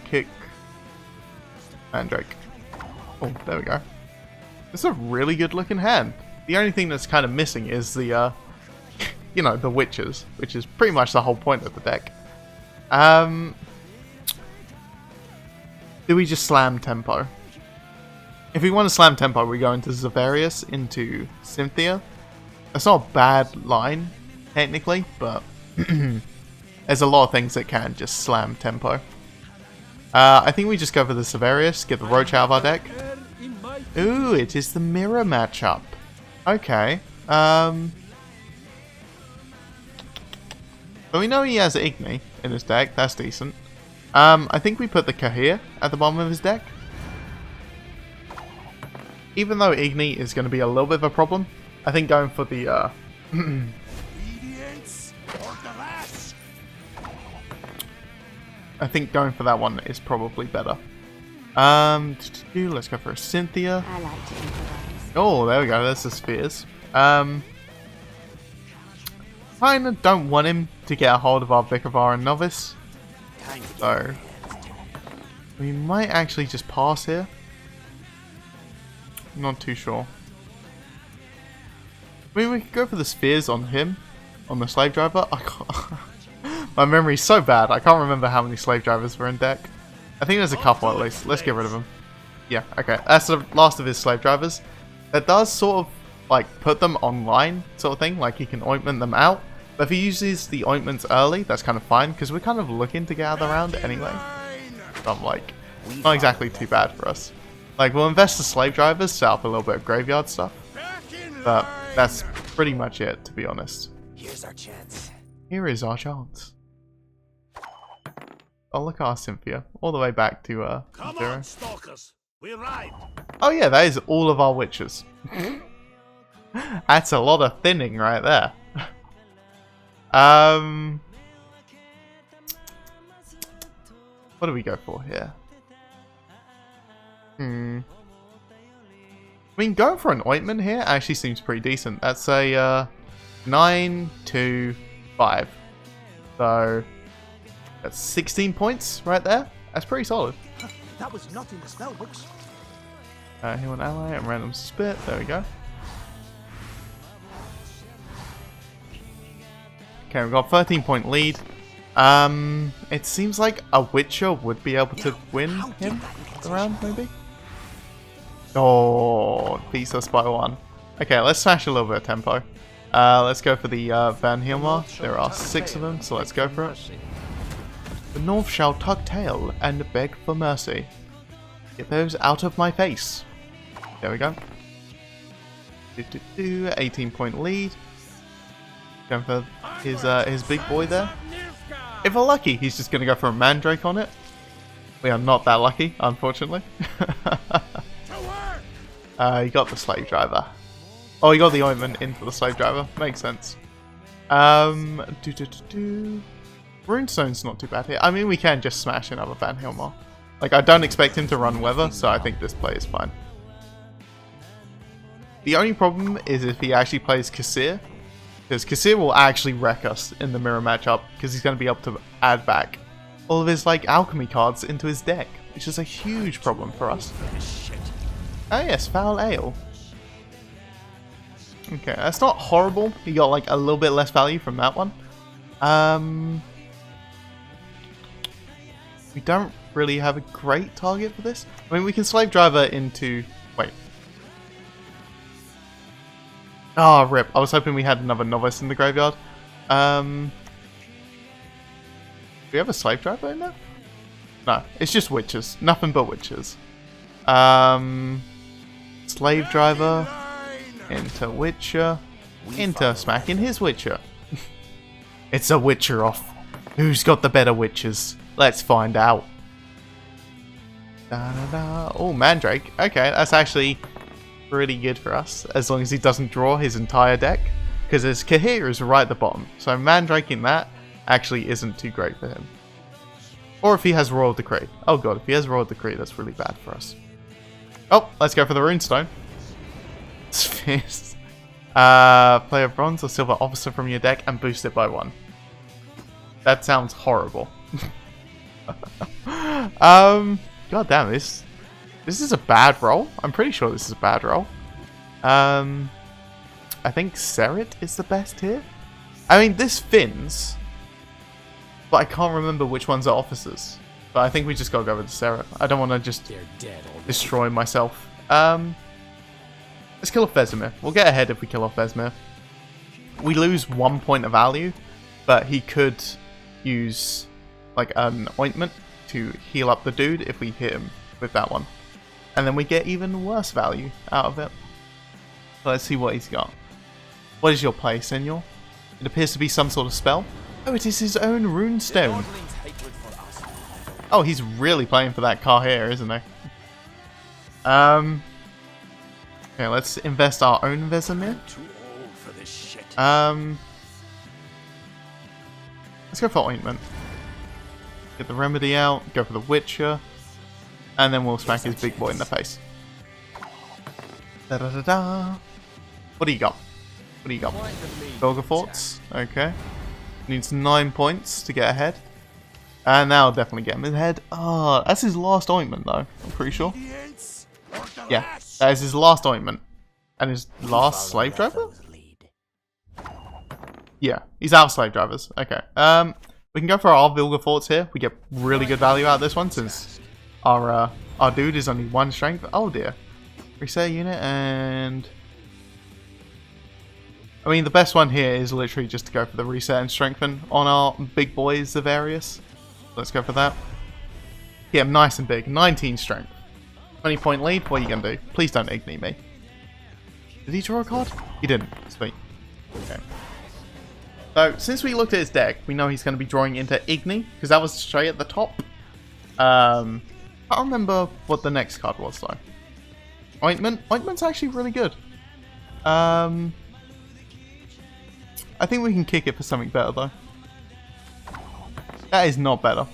Kick Mandrake. Oh, there we go. It's a really good looking hand. The only thing that's kind of missing is the you know, the witches, which is pretty much the whole point of the deck. Do we just slam tempo? If we want to slam tempo, we go into Zavarius, into Cynthia. That's not a bad line, technically, but there's a lot of things that can just slam tempo. I think we just go for the Zavarius, get the Roach out of our deck. Ooh, it is the mirror matchup. Okay. But we know he has Igni in his deck, that's decent. I think we put the Kahir at the bottom of his deck. Even though Igni is going to be a little bit of a problem, I think going for the I think going for that one is probably better. Let's go for a Cynthia. I like to improvise. Oh, there we go. There's the spheres. Kinda don't want him to get a hold of our Vicavar and Novice. So we might actually just pass here. Not too sure. I mean, we could go for the spheres on him, on the slave driver. I can't. My memory's so bad. I can't remember how many slave drivers were in deck. I think there's a couple at least. Let's get rid of them. Yeah, okay. That's the last of his slave drivers. That does sort of like put them online, sort of thing. Like he can ointment them out. But if he uses the ointments early, that's kind of fine because we're kind of looking to get out of the round anyway. So I'm like, not exactly too bad for us. Like we'll invest the slave drivers, set up a little bit of graveyard stuff. But that's pretty much it, to be honest. Here's our chance. Here is our chance. Oh, look at our Cynthia. All the way back to Come 0. on, stalkers. We ride. Oh yeah, that is all of our witches. That's a lot of thinning right there. What do we go for here? I mean, going for an ointment here actually seems pretty decent. That's a 9 to 5. So that's 16 points right there. That's pretty solid. That was not in the spell books. Heal an ally and random spit. There we go. Okay, we've got 13-point lead. It seems like a Witcher would be able to win him around, maybe? Oh, beats us by 1. Okay, let's smash a little bit of tempo. Let's go for the Van Hilmar. There are 6 of them, so let's go for it. The North shall tuck tail and beg for mercy. Get those out of my face. There we go. 18-point lead. Going for his big boy there. If we're lucky, he's just going to go for a Mandrake on it. We are not that lucky, unfortunately. He got the slave driver. Oh, he got the ointment into the slave driver. Makes sense. Runestone's not too bad here. I mean, we can just smash another Van Hilmar. Like, I don't expect him to run weather, so I think this play is fine. The only problem is if he actually plays Kasir. Because Kasir will actually wreck us in the mirror matchup, because he's going to be able to add back all of his, like, alchemy cards into his deck, which is a huge problem for us. Oh yes, Foul Ale. Okay, that's not horrible. He got, like, a little bit less value from that one. We don't really have a great target for this. I mean, we can slave driver into... Wait. Oh, rip. I was hoping we had another novice in the graveyard. Do we have a slave driver in there? No, it's just witches. Nothing but witches. Slave driver into witcher into smacking his witcher. It's a witcher off. Who's got the better witches? Let's find out. Oh, Mandrake. Okay, that's actually pretty good for us, as long as he doesn't draw his entire deck, because his Kahir is right at the bottom, so Mandraking that actually isn't too great for him. Or if he has Royal Decree. Oh god, if he has Royal Decree, that's really bad for us. Oh, let's go for the Runestone. Spheres. Play a bronze or silver officer from your deck and boost it by 1. That sounds horrible. God damn, this is a bad roll. I'm pretty sure this is a bad roll. I think Seret is the best here. I mean, this Finns, but I can't remember which ones are officers. But I think we just gotta go with the Seret. I don't want to just destroy myself. Let's kill off Vesemir. We'll get ahead if we kill off Vesemir. We lose 1 point of value, but he could use like an ointment to heal up the dude if we hit him with that one. And then we get even worse value out of it. So let's see what he's got. What is your play, senor? It appears to be some sort of spell. Oh, it is his own runestone. Oh, he's really playing for that car here, isn't he? Okay, let's invest our own Vesemir. Let's go for ointment. Get the remedy out, go for the Witcher, and then we'll smack his big boy in the face. Da da da da. What do you got? What do you got? Belgaforts. Okay. Needs 9 points to get ahead. And now definitely get him ahead. Oh, that's his last ointment though, I'm pretty sure. Yeah, that is his last ointment. And his last slave driver? Yeah, he's out of slave drivers. Okay. We can go for our Vilgeforts here. We get really good value out of this one since our dude is only 1 strength. Oh dear. Reset unit and... I mean, the best one here is literally just to go for the reset and strengthen on our big boys, the various. Let's go for that. Get him nice and big. 19 strength. 20 point lead. What are you going to do? Please don't ignite me. Did he draw a card? He didn't. Sweet. Okay. So, since we looked at his deck, we know he's going to be drawing into Igni, because that was straight at the top. I can't remember what the next card was, though. Ointment? Ointment's actually really good. I think we can kick it for something better, though. That is not better.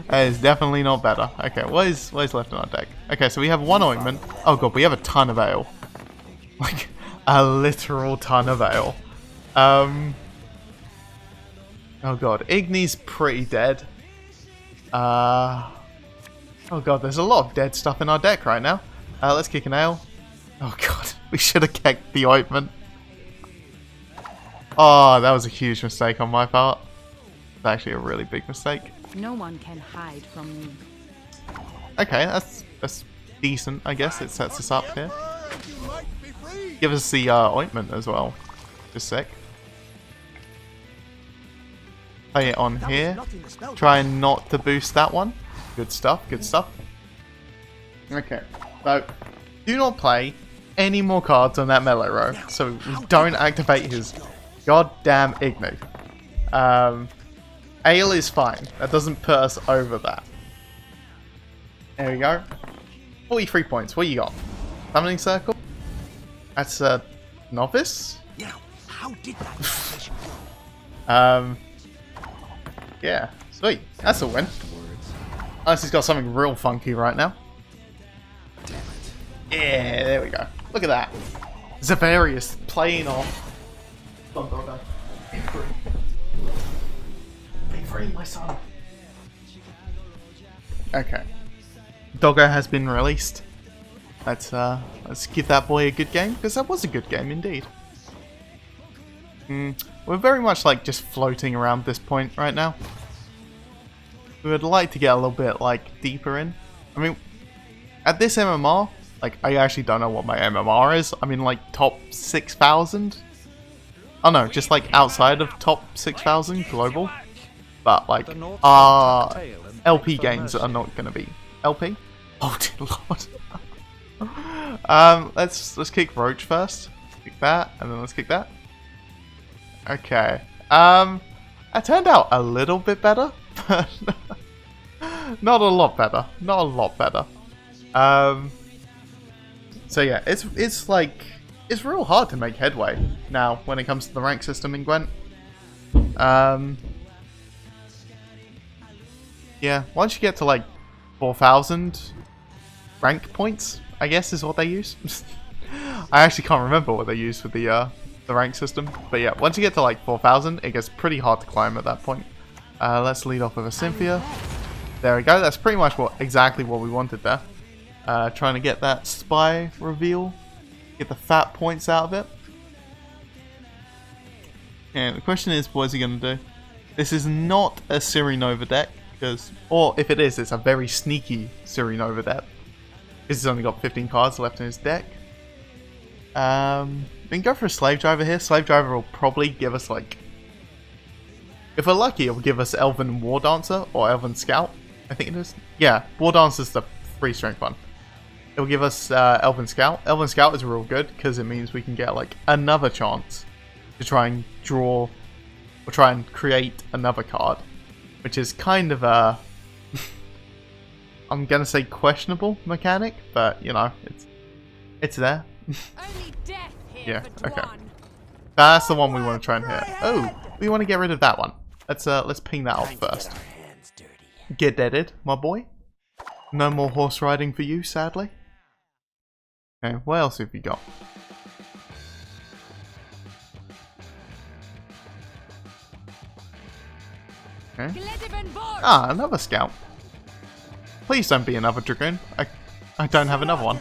That is definitely not better. Okay, what is left in our deck? Okay, so we have 1 ointment. Oh god, we have a ton of ale. Like, a literal ton of ale. Oh god, Igni's pretty dead. Oh god, there's a lot of dead stuff in our deck right now. Let's kick an ale. Oh god, we should have kicked the ointment. Oh, that was a huge mistake on my part. It's actually a really big mistake. No one can hide from me. Okay, that's decent, I guess. It sets us up here. Give us the ointment as well. Just a sec. Play it on here. Try not to boost that one. Good stuff, good stuff. Okay, so do not play any more cards on that melee row, so we don't activate his goddamn Igni. Ale is fine. That doesn't put us over that. There we go. 43 points. What you got? Summoning Circle? That's a novice? Now, how did that yeah. Sweet. That's a win. Unless he's got something real funky right now. Yeah, there we go. Look at that. Zavarius playing off. Come on, Doggo. Be free, my son. Okay. Doggo has been released. Let's give that boy a good game, because that was a good game indeed. We're very much like just floating around this point right now. We would like to get a little bit like deeper in. I mean, at this MMR, like I actually don't know what my MMR is. I mean like top 6,000. Oh no, just like outside of top 6,000 global. But like our LP games are not going to be LP. Oh dear lord. Let's kick Roach first. Kick that, and then let's kick that. Okay. That turned out a little bit better, but not a lot better. Not a lot better. So yeah, it's like it's real hard to make headway now when it comes to the rank system in Gwent. Yeah, once you get to like 4,000 rank points, I guess is what they use. I actually can't remember what they use with the rank system, but yeah, once you get to like 4,000, it gets pretty hard to climb at that point. Let's lead off with a Cynthia. There we go. That's pretty much exactly what we wanted there. Trying to get that spy reveal, get the fat points out of it. And the question is, what is he going to do? This is not a Ciri Nova deck, or if it is, it's a very sneaky Ciri Nova deck. Because he's only got 15 cards left in his deck. We can go for a Slave Driver here. Slave Driver will probably give us like... If we're lucky, it will give us Elven War Dancer or Elven Scout. I think it is. Yeah, War Dancer is the 3 strength one. It will give us Elven Scout. Elven Scout is real good because it means we can get like another chance to try and draw or try and create another card. Which is kind of a... I'm going to say questionable mechanic, but you know, it's there. Only death here Yeah, for okay. Dwan. That's the one we want to try and hit. Oh, we want to get rid of that one. Let's ping that off first. get deaded, my boy. No more horse riding for you, sadly. Okay, what else have you got? Okay. Ah, another scout. Please don't be another dragoon. I don't have another one.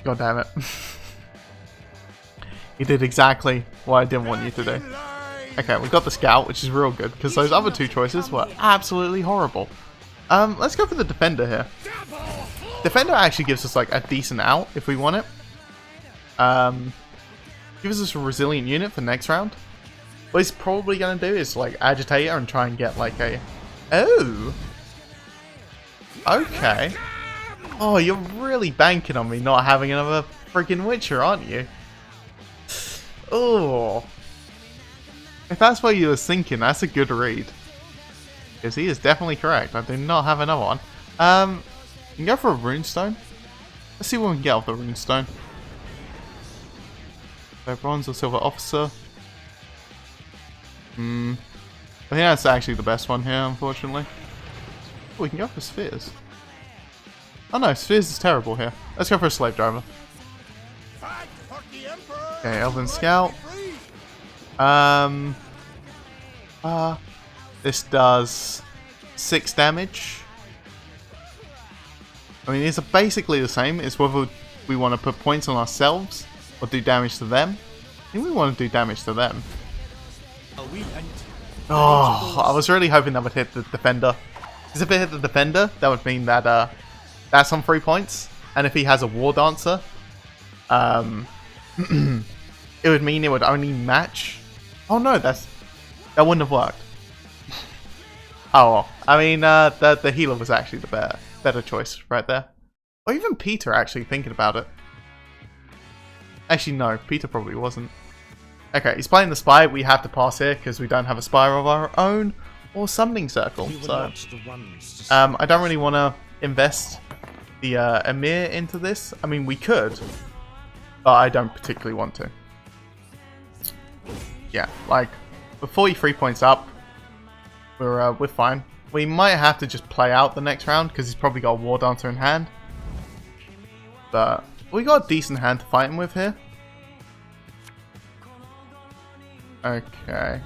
God damn it. You did exactly what I didn't want you to do. Okay, we've got the scout, which is real good, because those other two choices were absolutely horrible. Let's go for the defender here. Defender actually gives us like a decent out if we want it. Gives us a resilient unit for next round. What he's probably going to do is like agitate her and try and get like a... Oh! Okay. Oh, you're really banking on me not having another freaking Witcher, aren't you? Oh. If that's what you were thinking, that's a good read. Because he is definitely correct. I do not have another one. You can go for a runestone. Let's see what we can get off the runestone. So bronze or silver officer. I think that's actually the best one here, unfortunately. Oh, we can go for spheres. Oh no, spheres is terrible here. Let's go for a slave driver. Okay, Elven Scout. This does 6 damage. I mean, it's basically the same. It's whether we want to put points on ourselves or do damage to them. I think we want to do damage to them. Oh, I was really hoping that would hit the defender. Because if it hit the defender, that would mean that that's on 3 points. And if he has a War Dancer, it would mean it would only match. Oh no, that wouldn't have worked. Oh, well. I mean, the healer was actually the better choice right there. Or even Peter actually thinking about it. Actually, no, Peter probably wasn't. Okay, he's playing the spy. We have to pass here because we don't have a spy of our own or summoning circle. So, I don't really want to invest the Emir into this. I mean, we could, but I don't particularly want to. Yeah, like, with 43 points up, we're fine. We might have to just play out the next round because he's probably got a War Dancer in hand. But we got a decent hand to fight him with here. Okay.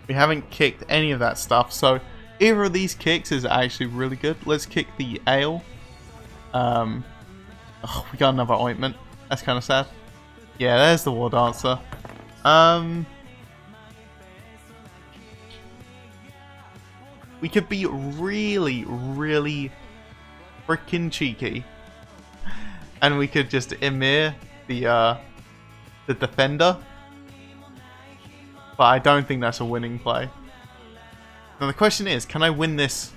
We haven't kicked any of that stuff, so either of these kicks is actually really good. Let's kick the ale. Oh, we got another ointment. That's kind of sad. Yeah, there's the War Dancer. We could be really, really freaking cheeky, and we could just Emir the defender. But I don't think that's a winning play. Now the question is, can I win this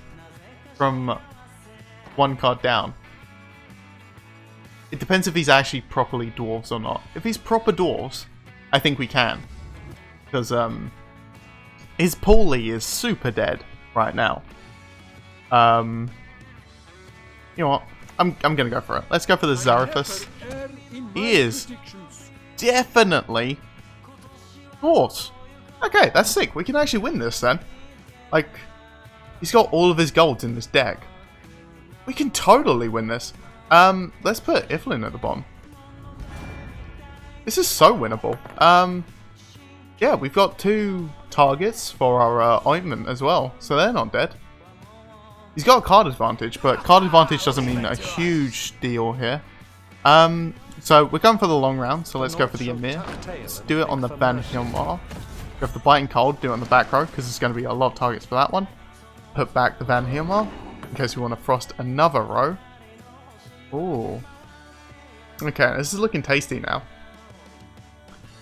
from 1 card down? It depends if he's actually properly dwarves or not. If he's proper dwarves, I think we can. Because his Paulie is super dead right now. You know what? I'm gonna go for it. Let's go for the Zarathus. He is definitely dwarves. Okay, that's sick. We can actually win this then. Like, he's got all of his golds in this deck. We can totally win this. Let's put Iflin at the bottom. This is so winnable. Yeah, we've got 2 targets for our ointment as well, so they're not dead. He's got a card advantage, but card advantage doesn't mean a huge deal here. So we're going for the long round, so let's go for the Emir. Let's do it on the Van Hilmar. Go for the Biting Cold, do it on the back row, because there's going to be a lot of targets for that one. Put back the Van Hilmar, in case we want to frost another row. Ooh. Okay, this is looking tasty now.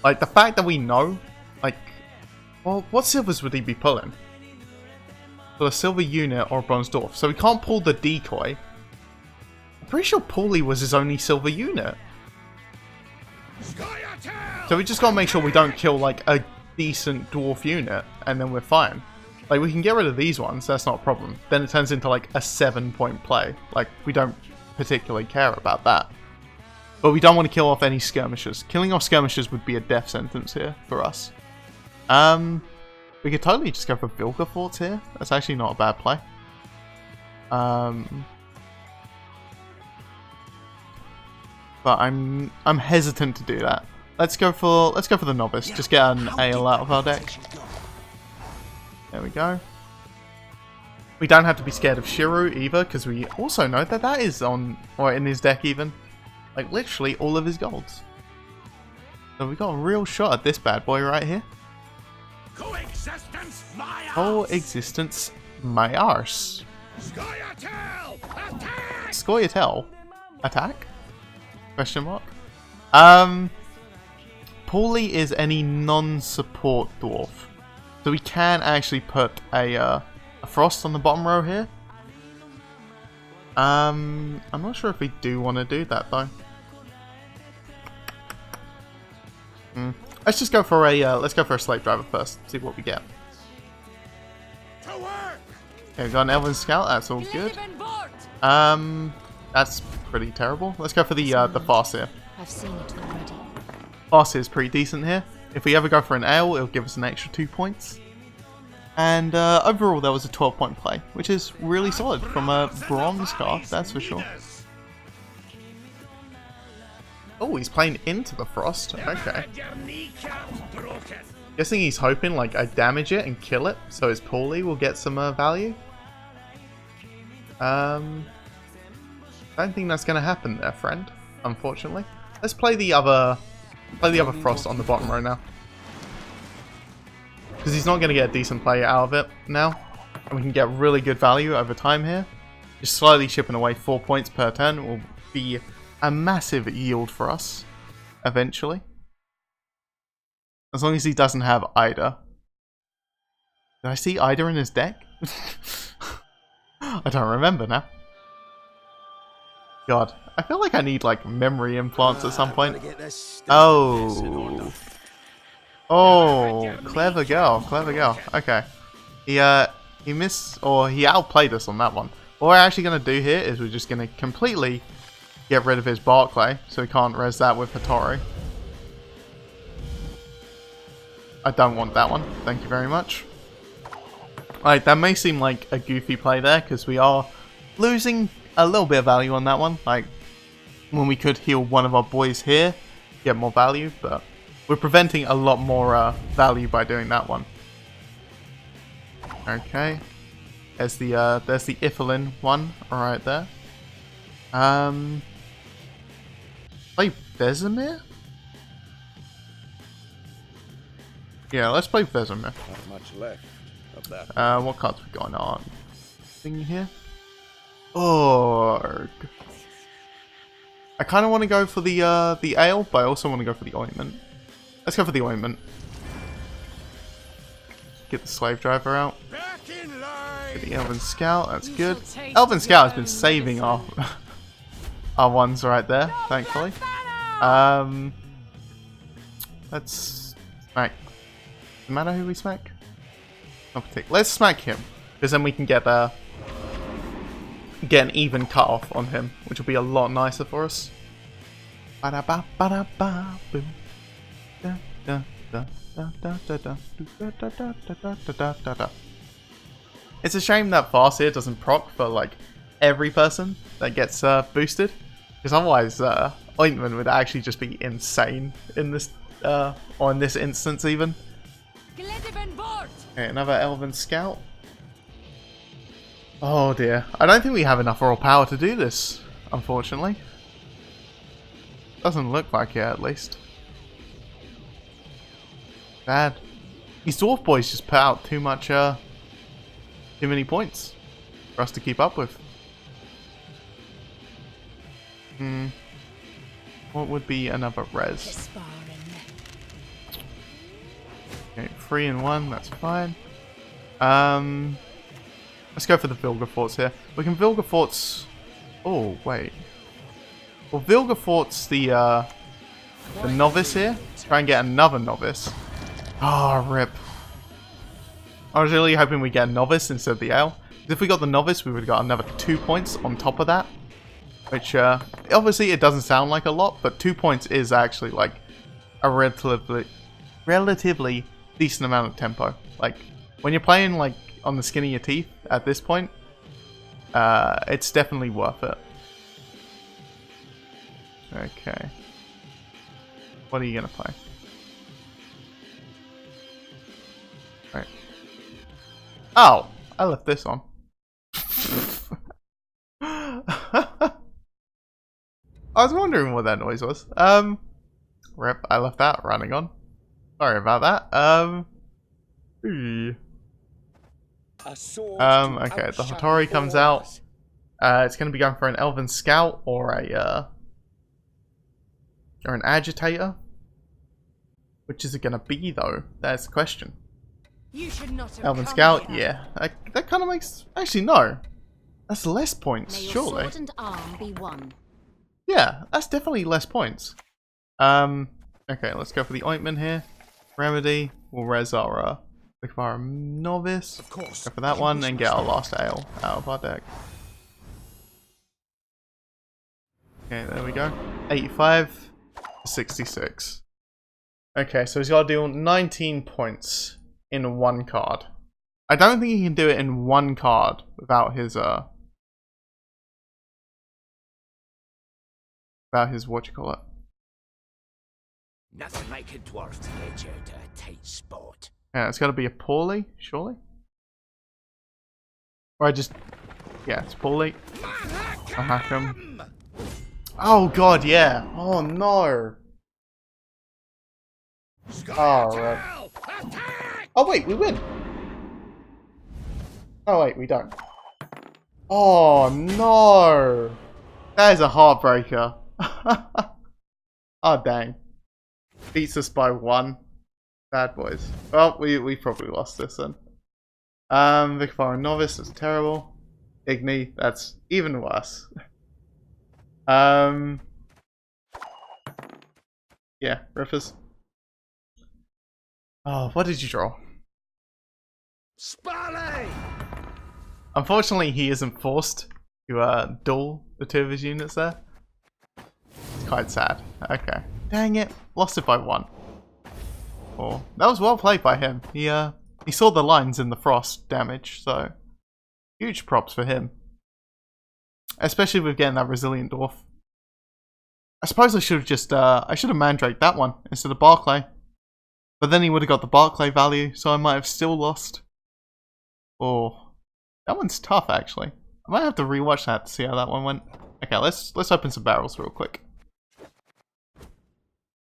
Like, the fact that we know, like, well, what silvers would he be pulling? For a silver unit or a bronze dwarf. So we can't pull the decoy. I'm pretty sure Paulie was his only silver unit. So we just gotta make sure we don't kill, like, a decent dwarf unit, and then we're fine. Like, we can get rid of these ones, that's not a problem. Then it turns into, like, a 7-point play. Like, we don't particularly care about that. But we don't want to kill off any skirmishers. Killing off skirmishers would be a death sentence here for us. We could totally just go for Vilgefortz here. That's actually not a bad play. But I'm hesitant to do that. Let's go for the novice. Just get an ale out of our deck. There we go. We don't have to be scared of Shiru either, because we also know that that is on, or in his deck even, like literally all of his golds. So we got a real shot at this bad boy right here. Coexistence, my arse! Coexistence, my arse. Scoia'tael, attack! Scoia'tael, attack? Question mark. Paulie is any non-support dwarf, so we can actually put a frost on the bottom row here. I'm not sure if we do want to do that though. Let's just go for a slave driver first. See what we get. To work! Okay, we got an elven scout. That's all good. That's pretty terrible. Let's go for the Farseer. I've seen it already. Farseer is pretty decent here. If we ever go for an ale, it'll give us an extra 2 points. And overall, that was a 12-point play, which is really solid from a bronze card, that's for sure. Oh, he's playing into the frost. Okay. Guessing he's hoping like I damage it and kill it, so his Paulie will get some value. I don't think that's gonna happen there, friend. Unfortunately. Let's play the other frost on the bottom row now. Because he's not going to get a decent play out of it now. And we can get really good value over time here. Just slowly chipping away 4 points per turn will be a massive yield for us. Eventually. As long as he doesn't have Ida. Did I see Ida in his deck? I don't remember now. God. I feel like I need like memory implants at some point. Oh. Oh, clever girl, clever girl. Okay. He missed, or he outplayed us on that one. What we're actually going to do here is we're just going to completely get rid of his Barclay, so we can't res that with Hattori. I don't want that one, thank you very much. Alright, that may seem like a goofy play there, because we are losing a little bit of value on that one. Like, when we could heal one of our boys here, get more value, but we're preventing a lot more value by doing that one. Okay. There's the Iffelin one right there. Play Vesemir? Yeah, let's play Vesemir. Not much left of that. What cards we got on? Thing here? Org. I kind of want to go for the ale, but I also want to go for the ointment. Let's go for the ointment. Get the slave driver out. Get the elven scout. That's good. Elven scout has been saving our our ones right there, thankfully. Let's smack. Doesn't matter who we smack. Not particular. Let's smack him, because then we can get an even cut off on him, which will be a lot nicer for us. Ba-da-ba-ba-da-ba-boom. It's a shame that Farseer doesn't proc for like every person that gets boosted, because otherwise Ointment would actually just be insane in this or in this instance even. Okay, another Elven Scout. Oh dear, I don't think we have enough raw power to do this, unfortunately. Doesn't look like it, at least. Bad. These dwarf boys just put out too many points for us to keep up with. What would be another res? Okay, 3 and 1, that's fine. Let's go for the Vilgefortz here. We can Vilgefortz. Oh wait. Well, Vilgefortz the novice here. Try and get another novice. Oh, rip. I was really hoping we'd get a novice instead of the ale. If we got the novice, we would have got another 2 points on top of that. Which, obviously it doesn't sound like a lot, but 2 points is actually like a relatively decent amount of tempo. Like, when you're playing like on the skin of your teeth at this point, it's definitely worth it. Okay. What are you gonna play? Right. Oh, I left this on. I was wondering what that noise was. Rip, I left that running on. Sorry about that. Okay, the Hattori comes out. It's gonna be going for an Elven Scout or an Agitator. Which is it gonna be though? That's the question. You should not have Elven come Scout, here. yeah. That kind of makes... Actually, no. That's less points, May your surely. sword and arm be one. Yeah, that's definitely less points. Okay, let's go for the Ointment here. Remedy. We'll res our Novice. Of course. Go for that one and get our last ale out of our deck. Okay, there we go. 85 to 66. Okay, so he's got to deal 19 points in one card. I don't think he can do it in one card without his what you call it. Nothing like a dwarf's ledger to a tight spot. Yeah, it's got to be a poorly, surely. Or I just, yeah, it's poorly. I'll hack him. Oh god, yeah. Oh no. Oh, right. Oh wait, we win. Oh wait, we don't. Oh no. That is a heartbreaker. Oh dang. Beats us by 1. Bad boys. Well, we probably lost this then. Vicfara Novice, that's terrible. Igni, that's even worse. Yeah, Riffers. Oh, what did you draw? Spally! Unfortunately, he isn't forced to duel the 2 of his units there. It's quite sad. Okay. Dang it. Lost it by 1. Oh, that was well played by him. He saw the lines in the frost damage, so huge props for him. Especially with getting that resilient dwarf. I suppose I should have just I should have mandraked that one instead of Barclay. But then he would have got the Barclay value, so I might have still lost. Oh, that one's tough actually. I might have to rewatch that to see how that one went. Okay, let's open some barrels real quick.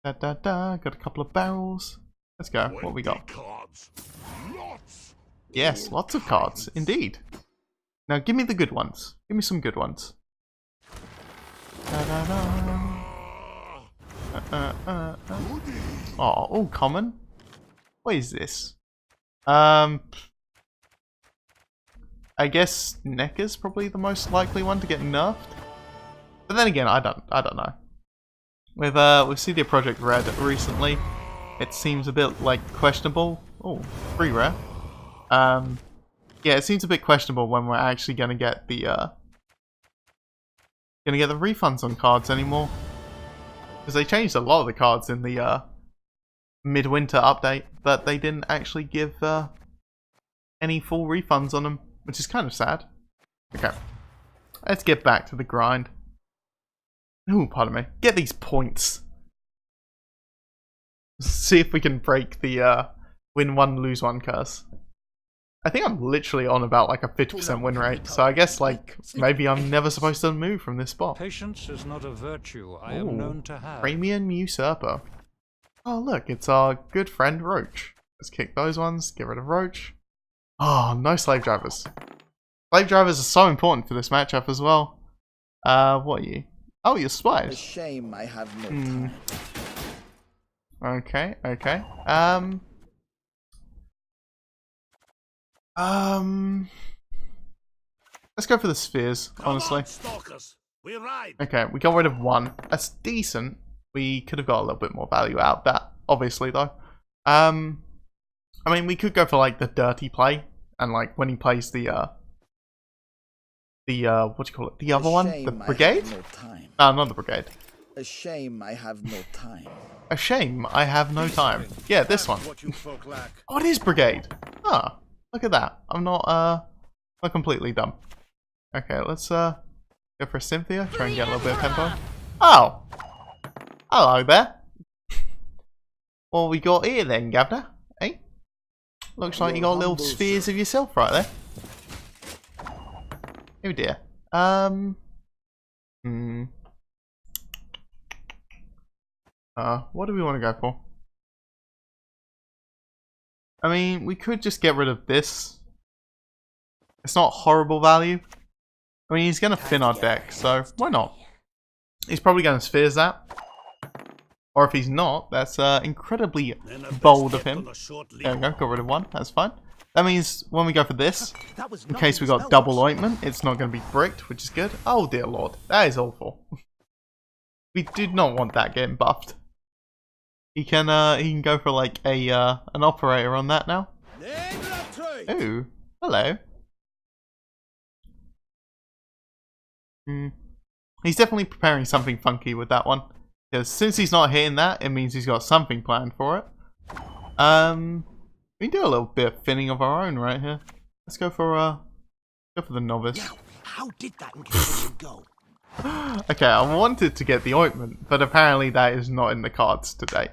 Got a couple of barrels. Let's go. What we got? Cards. Lots. Yes, lots of cards, indeed. Now give me the good ones. Give me some good ones. Oh, all common. What is this? I guess Nekka's probably the most likely one to get nerfed. But then again, I don't know. With CD Projekt Red recently, it seems a bit like questionable. Oh, free rare. Yeah, it seems a bit questionable when we're actually gonna get the refunds on cards anymore. Because they changed a lot of the cards in the midwinter update, but they didn't actually give any full refunds on them, which is kind of sad. Okay, let's get back to the grind. Ooh, pardon me. Get these points. See if we can break the win 1, lose 1 curse. I think I'm literally on about like a 50% win rate, so I guess like maybe I'm never supposed to move from this spot. Patience is not a virtue I am known to have. Premium Usurper. Oh look, it's our good friend Roach. Let's kick those ones, get rid of Roach. Oh, no slave drivers. Slave drivers are so important for this matchup as well. What are you? Oh, you're A spies. shame I have no time. Okay, okay. Let's go for the spheres, honestly. Stalkers. We ride. Okay, we got rid of 1. That's decent. We could have got a little bit more value out of that, obviously, though. I mean, we could go for, like, the dirty play. And, like, when he plays the what do you call it? The other one? The Brigade? No time. No, not the Brigade. A shame I have no time. A shame I have no time. Yeah, this one. What you folk lack. Oh, it is Brigade. Ah, look at that. I'm not completely dumb. Okay, let's go for Cynthia. Try and get a little bit of tempo. Oh, hello there. What we got here then, Governor? Eh? Looks like you got little spheres of yourself right there. Oh dear. What do we want to go for? I mean, we could just get rid of this. It's not horrible value. I mean, he's going to thin our deck, so why not? He's probably going to spheres that. Or if he's not, that's incredibly bold of him. There we go, got rid of one, that's fine. That means when we go for this, in case we got double ointment, it's not going to be bricked, which is good. Oh dear lord, that is awful. We did not want that getting buffed. He can go for like a an operator on that now. Ooh, hello. He's definitely preparing something funky with that one. Because since he's not hitting that, it means he's got something planned for it. We can do a little bit of thinning of our own right here. Let's go for the novice. Now, how did that engagement go? Okay, I wanted to get the ointment, but apparently that is not in the cards today.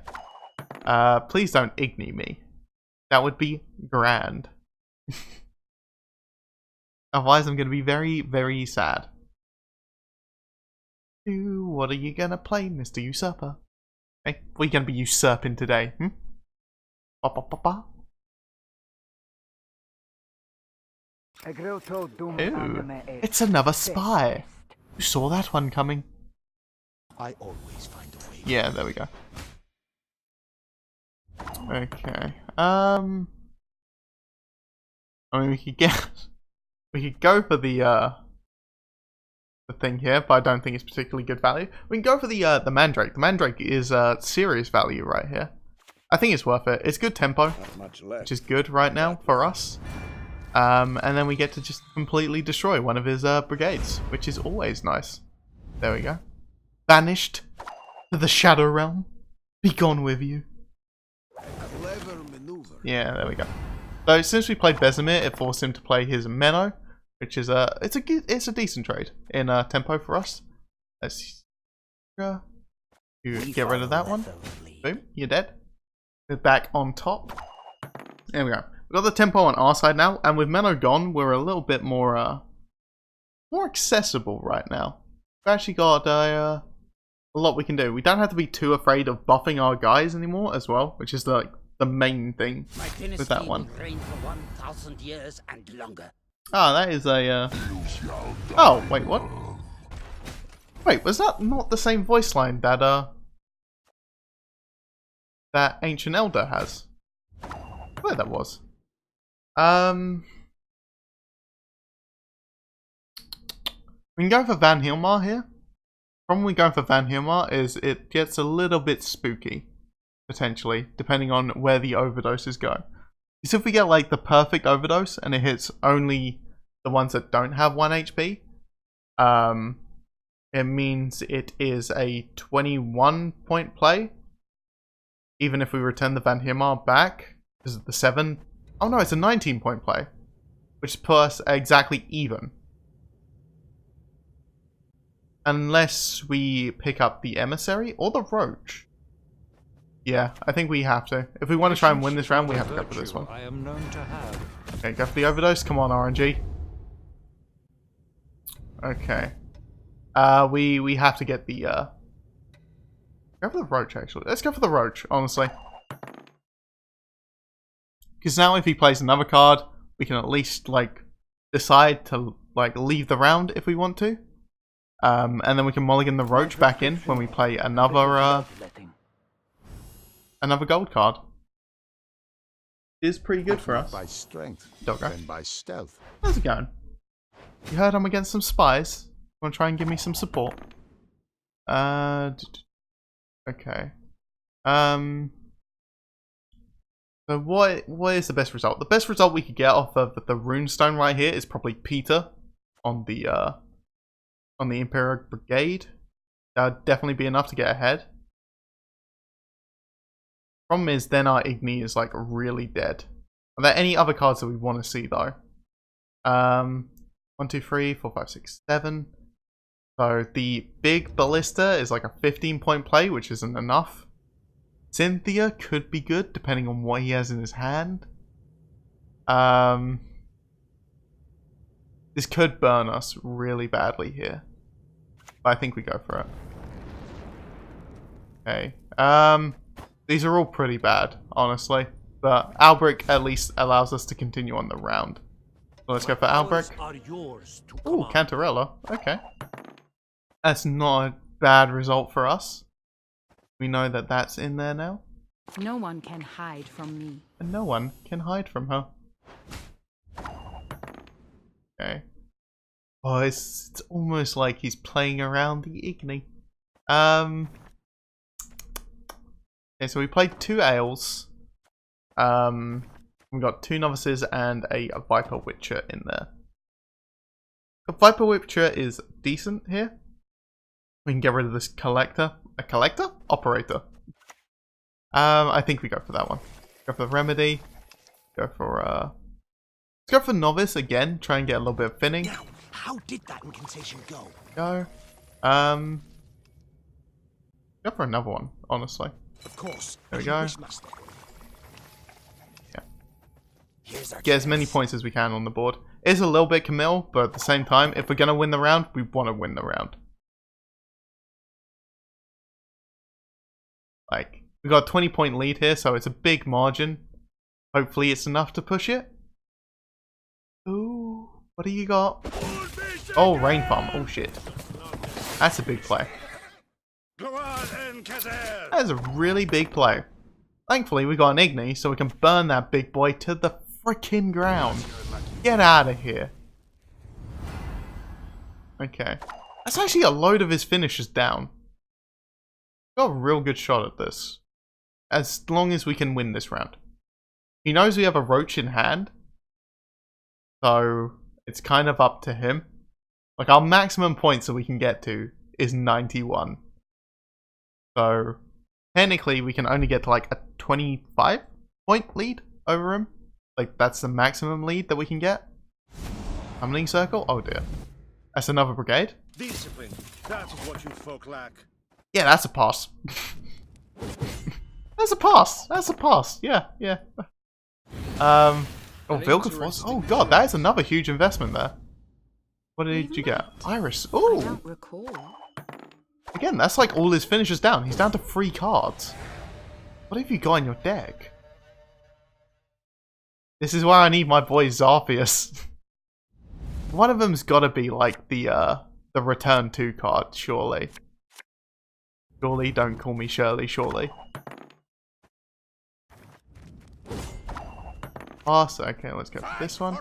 Please don't Igni me. That would be grand. Otherwise, I'm going to be very, very sad. Ooh, what are you going to play, Mr. Usurper? Hey, what are you going to be usurping today? Ba -ba -ba -ba. Ooh, it's another spy. You saw that one coming. I always find a way. Yeah, there we go. Okay. I mean, we could go for the thing here, but I don't think it's particularly good value. We can go for the Mandrake. The Mandrake is serious value right here. I think it's worth it. It's good tempo, which is good right now for us. And then we get to just completely destroy one of his brigades, which is always nice. There we go. Banished to the Shadow Realm. Be gone with you. Yeah, there we go. So since we played Vesemir, it forced him to play his Menno, which is it's a decent trade in tempo for us. Let's you get rid of that one. Boom, you're dead. We're back on top. There we go. We've got the tempo on our side now, and with Menno gone, we're a little bit more accessible right now. We've actually got a lot we can do. We don't have to be too afraid of buffing our guys anymore as well, which is like the main thing with that one. Reign for 1,000 years and longer. Ah, that is a oh, wait, what? Wait, was that not the same voice line that that Ancient Elder has? Where that was? We can go for Van Hilmar here. Problem with going for Van Hilmar is it gets a little bit spooky, potentially, depending on where the overdoses go. So if we get like the perfect overdose and it hits only the ones that don't have 1 HP, it means it is a 21 point play. Even if we return the Van Hilmar back, is it the 7? Oh no, it's a 19 point play, which puts us exactly even. Unless we pick up the Emissary or the Roach. Yeah, I think we have to. If we want to try and win this round, we have to go for this one. I am known to have. Okay, go for the overdose. Come on, RNG. Okay. We have to get the go for the Roach actually. Let's go for the Roach, honestly. Because now if he plays another card, we can at least like decide to like leave the round if we want to. And then we can mulligan the Roach back in when we play another gold card. It is pretty good for us. By strength, Doggo. then by stealth. How's it going? You heard I'm against some spies. Want to try and give me some support? Okay. So what is the best result? The best result we could get off of the runestone right here is probably Peter on the Imperial Brigade. That would definitely be enough to get ahead. Problem is, then our Igni is like really dead. Are there any other cards that we want to see though? 1, 2, 3, 4, 5, 6, 7. So the big ballista is like a 15-point play, which isn't enough. Cynthia could be good depending on what he has in his hand. This could burn us really badly here, but I think we go for it. Okay. These are all pretty bad, honestly, but Albric at least allows us to continue on the round. So let's go for Albric. Ooh, Cantarella. Okay. That's not a bad result for us. We know that that's in there now. No one can hide from me. And no one can hide from her. Okay. Oh, it's almost like he's playing around the Igni. Okay, so we played 2 Ales. We got 2 Novices and a Viper Witcher in there. The Viper Witcher is decent here. We can get rid of this Collector. A Collector? Operator. I think we go for that one. Go for the Remedy. Go for, let's go for Novice again. Try and get a little bit of Finning. Now, how did that incantation go? Go. Go for another one, honestly. Of course. There we go. Yeah. Here's our Get as many points as we can on the board. It's a little bit Camille, but at the same time, if we're going to win the round, we want to win the round. Like, we got a 20-point lead here, so it's a big margin. Hopefully it's enough to push it. Ooh, what do you got? Oh, Rain Farm. Oh, shit. That's a big play. That is a really big play. Thankfully, we got an Igni, so we can burn that big boy to the freaking ground. Get out of here. Okay. That's actually a load of his finishes down. Got a real good shot at this. As long as we can win this round. He knows we have a Roach in hand. So, it's kind of up to him. Like, our maximum points that we can get to is 91. So, technically, we can only get to like a 25-point lead over him. Like, that's the maximum lead that we can get. Summoning Circle? Oh dear. That's another brigade? Discipline. That is what you folk lack. Yeah, that's a pass. That's a pass. That's a pass. Yeah, yeah. Oh, Vilgeforce. Oh god, that is another huge investment there. What did you get? Iris. I Oh! don't recall. Again, that's like all his finishes down. He's down to 3 cards. What have you got in your deck? This is where I need my boy Zarpius. One of them's got to be like the return 2 card, surely. Surely, don't call me Shirley, surely. Pass. Okay, let's go for this one.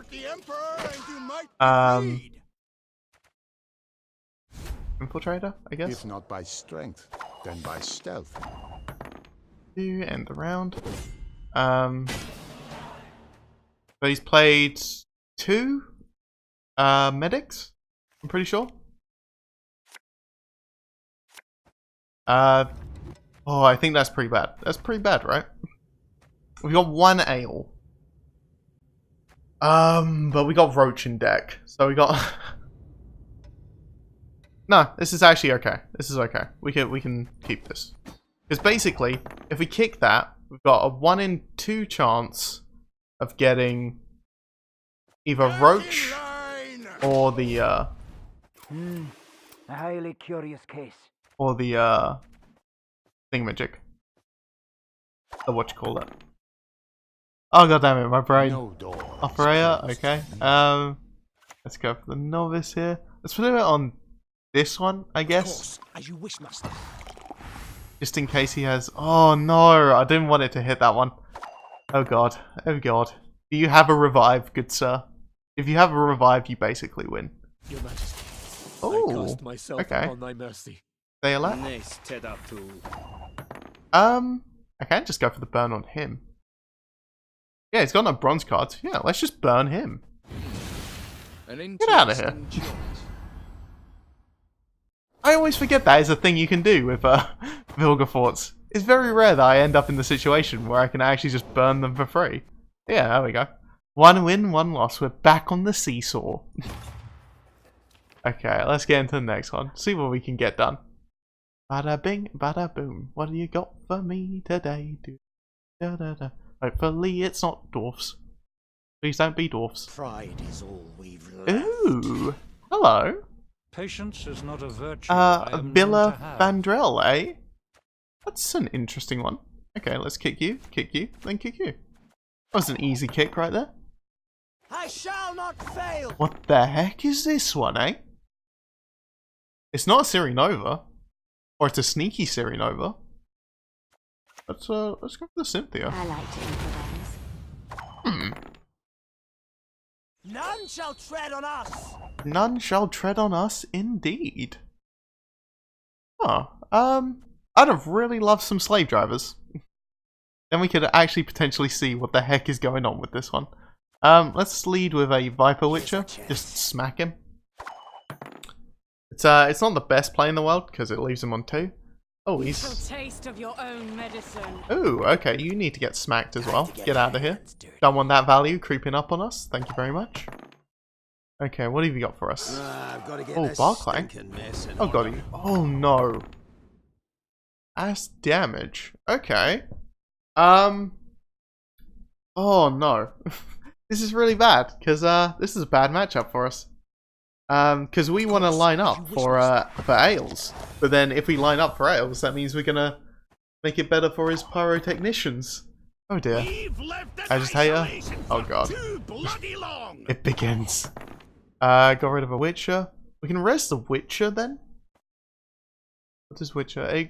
Infiltrator, I guess. If not by strength, then by stealth. 2 end the round. So he's played 2 medics, I'm pretty sure. Oh, I think that's pretty bad. That's pretty bad, right? We got 1 ale. But we got Roach in deck, so we got. No, this is actually okay. This is okay. We can keep this because basically, if we kick that, we've got a 1 in 2 chance of getting either Roach or the a highly curious case. or the thingamajig. What you call it? Oh god damn it, my brain. No door. Operator, okay. Let's go for the Novice here. Let's put it on this one, I guess. As you wish, master. Just in case he has. Oh no, I didn't want it to hit that one. Oh god. Oh god. Do you have a revive, good sir? If you have a revive, you basically win. Your Majesty, I Oh, cast myself okay. upon thy mercy. They allow. I can't just go for the burn on him. Yeah, he's got no bronze cards. Yeah, let's just burn him. Get out of here. I always forget that is a thing you can do with Vilgefortz. It's very rare that I end up in the situation where I can actually just burn them for free. Yeah, there we go. 1 win, 1 loss. We're back on the seesaw. Okay, let's get into the next one. See what we can get done. Bada bing, bada boom. What do you got for me today? Da, da, da. Hopefully it's not dwarfs. Please don't be dwarfs. Pride is all we've left. Ooh, hello. Patience is not a virtue. I am known to Villa have. Vandrel, eh? That's an interesting one. Okay, let's kick you, then kick you. That was an easy kick right there. I shall not fail. What the heck is this one, eh? It's not a Sirinova. Or it's a sneaky Sirinova. Let's go for the Cynthia. I like to improvise. None shall tread on us. None shall tread on us, indeed. Oh, I'd have really loved some slave drivers. Then we could actually potentially see what the heck is going on with this one. Let's lead with a Viper Witcher. Just smack him. It's not the best play in the world because it leaves him on 2. Oh, he's. Taste of your own medicine. Ooh, okay. You need to get smacked as well. Get out of here. Don't want that value creeping up on us. Thank you very much. Okay, what have you got for us? I've got to get Oh, this Barclay. stinking mess in Oh, got order. you. Oh no. Ass damage. Okay. Oh no. This is really bad because this is a bad matchup for us. Because we want to line up for Ails, but then if we line up for Ails, that means we're gonna make it better for his pyrotechnicians. Oh dear. Agitator. Oh god. It begins. Got rid of a Witcher. We can rest the Witcher then. What is Witcher?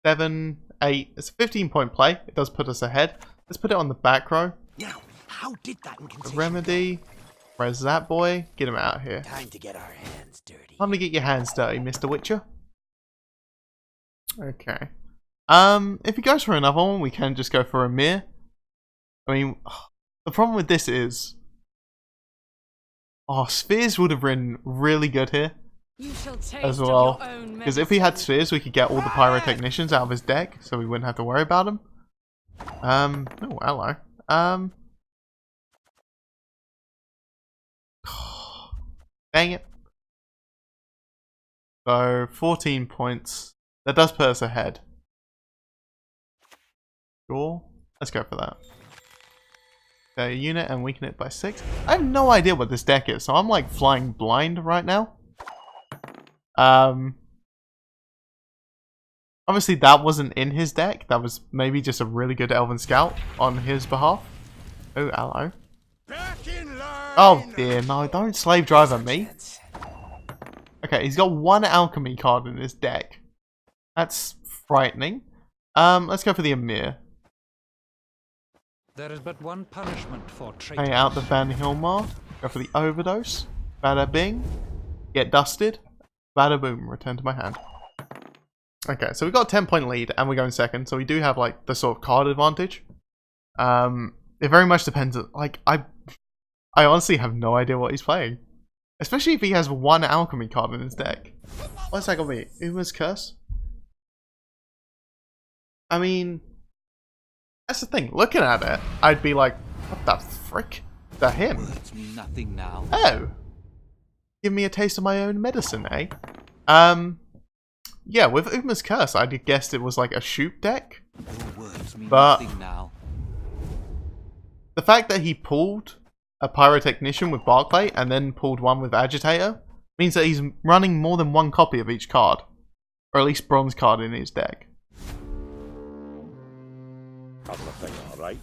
7, 8. It's a 15-point play. It does put us ahead. Let's put it on the back row. Now, how did that incantation Remedy. go? Where's that boy? Get him out of here. Time to get our hands dirty. Time to get your hands dirty, Mr. Witcher. Okay. If he goes for another one, we can just go for a mirror. I mean, the problem with this is... Oh, spheres would have been really good here You shall taste as well. of your own Because if he had medicine. spheres, we could get all the pyrotechnicians out of his deck, so we wouldn't have to worry about him. Oh, hello. Dang it. So, 14 points. That does put us ahead. Sure. Let's go for that. Okay, unit and weaken it by 6. I have no idea what this deck is, so I'm like flying blind right now. Obviously that wasn't in his deck. That was maybe just a really good Elven Scout on his behalf. Oh, hello. Back in line. Oh dear, no, don't slave driver me. Okay, he's got 1 alchemy card in his deck. That's frightening. Let's go for the Emir. There is but one punishment for traitors. Hang out the Van Hilmar. Go for the overdose. Bada bing. Get dusted. Bada boom. Return to my hand. Okay, so we've got a 10-point lead and we're going second, so we do have like the sort of card advantage. It very much depends on, like, I honestly have no idea what he's playing. Especially if he has 1 alchemy card in his deck. What's that gonna be? Uma's Curse? I mean, that's the thing. Looking at it, I'd be like, what the frick? The him? Words mean nothing now. Oh. Give me a taste of my own medicine, eh? Yeah, with Uma's Curse, I'd guessed it was like a shoot deck. Your words mean But- nothing now. The fact that he pulled a Pyrotechnician with Barclay and then pulled one with Agitator means that he's running more than 1 copy of each card. Or at least bronze card in his deck. How's the thing, all right?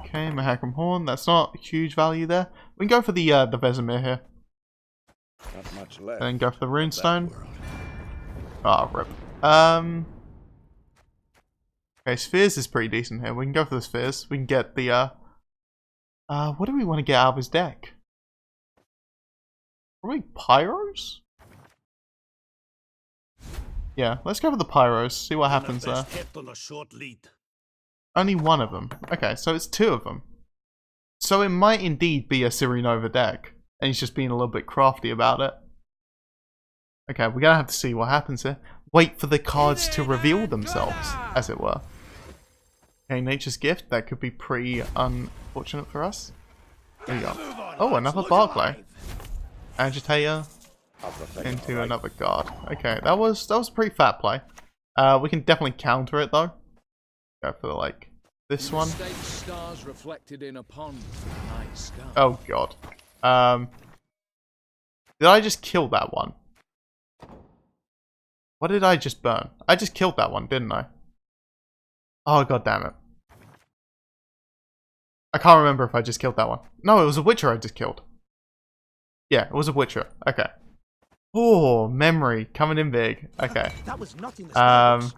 Okay, Mahakam Horn. That's not huge value there. We can go for the Vesemir here. Not much left. And then go for the Runestone. World. Ah, rip. Okay, Spheres is pretty decent here. We can go for the Spheres. We can get the, what do we want to get out of his deck? Probably Pyros? Yeah, let's go for the Pyros. See what happens there. Kept on a short lead. Only 1 of them. Okay, so it's 2 of them. So it might indeed be a Sirinova deck. And he's just being a little bit crafty about it. Okay, we're gonna have to see what happens here. Wait for the cards to reveal themselves, as it were. Okay, Nature's Gift. That could be pretty unfortunate for us. There we go. Oh, another Barclay. Agitator into another guard. Okay, that was a pretty fat play. We can definitely counter it though. Go for like this one. Stars reflected in a pond with night sky. Oh god. Did I just kill that one? What did I just burn? I just killed that one, didn't I? Oh god damn it. I can't remember if I just killed that one. No, it was a Witcher I just killed. Yeah, it was a Witcher. Okay. Oh, memory coming in big. Okay. That was not in the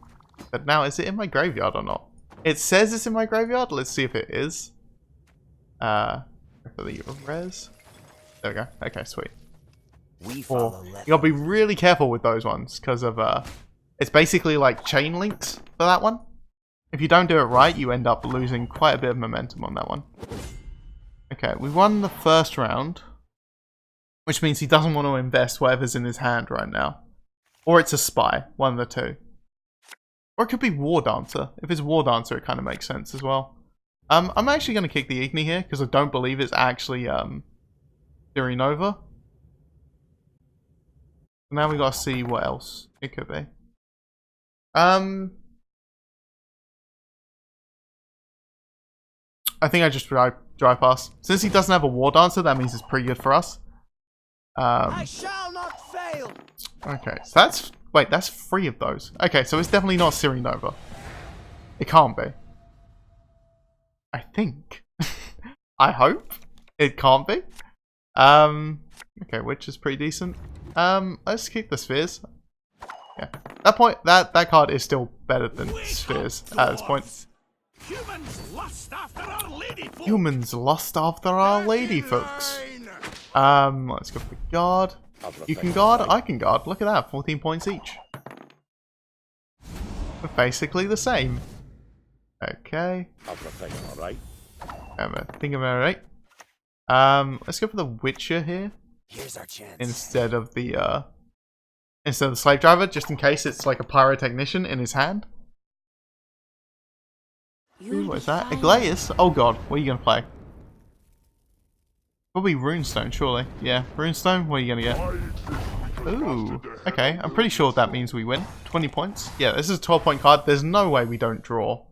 But now is it in my graveyard or not? It says it's in my graveyard. Let's see if it is. For the res. There we go. Okay, sweet. We Or you gotta be really careful with those ones because of it's basically like chain links for that one. If you don't do it right, you end up losing quite a bit of momentum on that one. Okay, we won the first round, which means he doesn't want to invest whatever's in his hand right now, or it's a spy, one of the two, or it could be War Dancer. If it's War Dancer, it kind of makes sense as well. I'm actually going to kick the Igni here because I don't believe it's actually Fury Nova. Now we gotta see what else it could be. I think I just drive past. Since he doesn't have a War Dancer, that means it's pretty good for us. I shall not fail. Okay, so that's 3 of those. Okay, so it's definitely not Fury Nova. It can't be. I think. I hope it can't be. Okay, which is pretty decent. Let's keep the spheres. Yeah, that card is still better than spheres at this point. Humans lust after our lady folk. Humans lost after our lady, folks. Let's go for guard. You can guard, I can guard. Look at that, 14 points each. We're basically the same. Okay. Alright. I think I'm alright. Let's go for the Witcher here. Here's our chance. Instead of the slave driver, just in case it's like a pyrotechnician in his hand. Ooh, what is that? Aglaeus? Oh god, what are you gonna play? Probably Runestone, surely. Yeah, Runestone, what are you gonna get? Ooh, okay, I'm pretty sure that means we win. 20 points. Yeah, this is a 12-point card. There's no way we don't draw.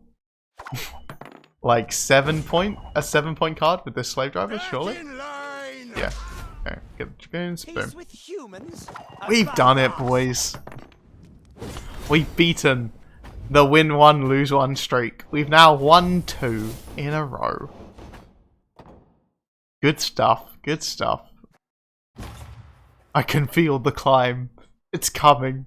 Like a 7-point card with this slave driver, surely? Yeah. Okay, get the dragoons, boom. With humans? We've done it, boys. We've beaten the win 1, lose 1 streak. We've now won 2 in a row. Good stuff, good stuff. I can feel the climb. It's coming.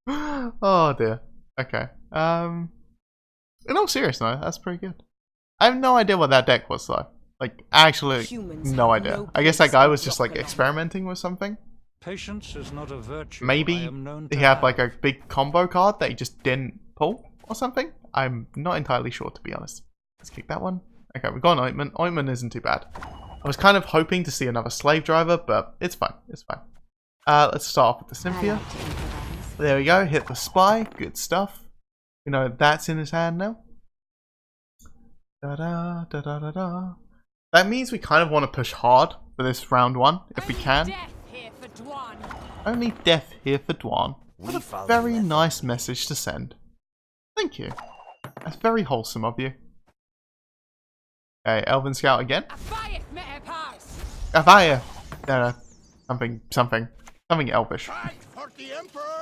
Oh dear. Okay. In all seriousness, that's pretty good. I have no idea what that deck was though. Like, actually, no idea. I guess that guy was just like experimenting with something. Patience is not a virtue. Maybe he had like a big combo card that he just didn't pull or something. I'm not entirely sure, to be honest. Let's kick that one. Okay, we've got an Ointment. Ointment isn't too bad. I was kind of hoping to see another slave driver, but it's fine. It's fine. Let's start off with the Cynthia. There we go. Hit the spy. Good stuff. You know that's in his hand now. Da da da da da da. That means we kind of want to push hard for this round 1, if we can. Only death here for Dwan. What a very nice message to send. Thank you. That's very wholesome of you. Okay, Elven Scout again. Avaya! No, something elvish.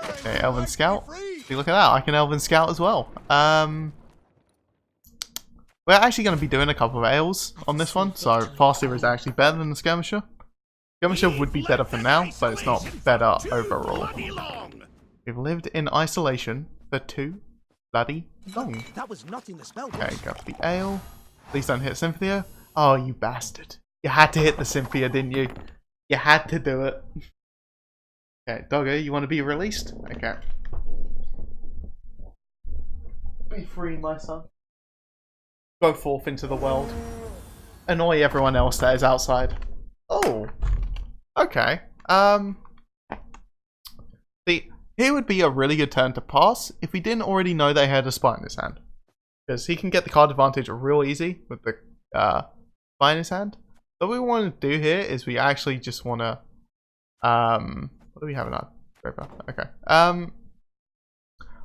Okay, Elven Scout. See, look at that. I can Elven Scout as well. We're actually going to be doing a couple of ales on this one, so Faster is actually better than the Skirmisher. Skirmisher would be better for now, but it's not better overall. We've lived in isolation for too bloody long. That was not in the spell. Okay, go for the ale. Please don't hit Cynthia. Oh, you bastard. You had to hit the Cynthia, didn't you? You had to do it. Okay, Doggo, you want to be released? Okay. Be free, my son. Go forth into the world. Annoy everyone else that is outside. Oh. Okay. See, here would be a really good turn to pass if we didn't already know they had a spy in his hand. Because he can get the card advantage real easy with the spy in his hand. So what we want to do here is we actually just want to... what do we have in our graveyard? Okay.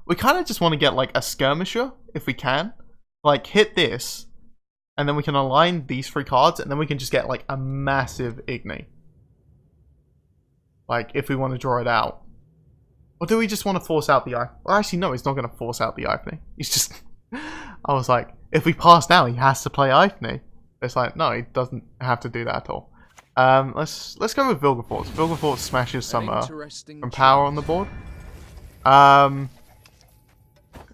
We kind of just want to get like a skirmisher if we can. Like hit this. And then we can align these 3 cards. And then we can just get like a massive Igni. Like if we want to draw it out. Or do we just want to force out the eye? Well, actually, no, he's not going to force out the Ipney. He's just... I was like, if we pass now, he has to play Ipney. It's like, no, he doesn't have to do that at all. Let's go with Vilgefortz. Vilgefortz smashes some power on the board.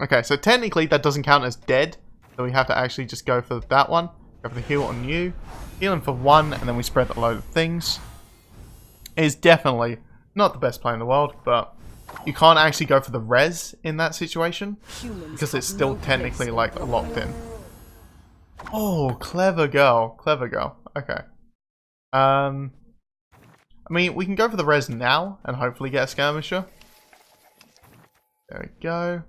Okay, so technically that doesn't count as dead. So we have to actually just go for that one. Go for the heal on you. Healing for 1, and then we spread a load of things. It is definitely not the best play in the world, but... You can't actually go for the res in that situation because it's still technically like locked in. Oh, clever girl. Clever girl. Okay. I mean, we can go for the res now and hopefully get a skirmisher. There we go.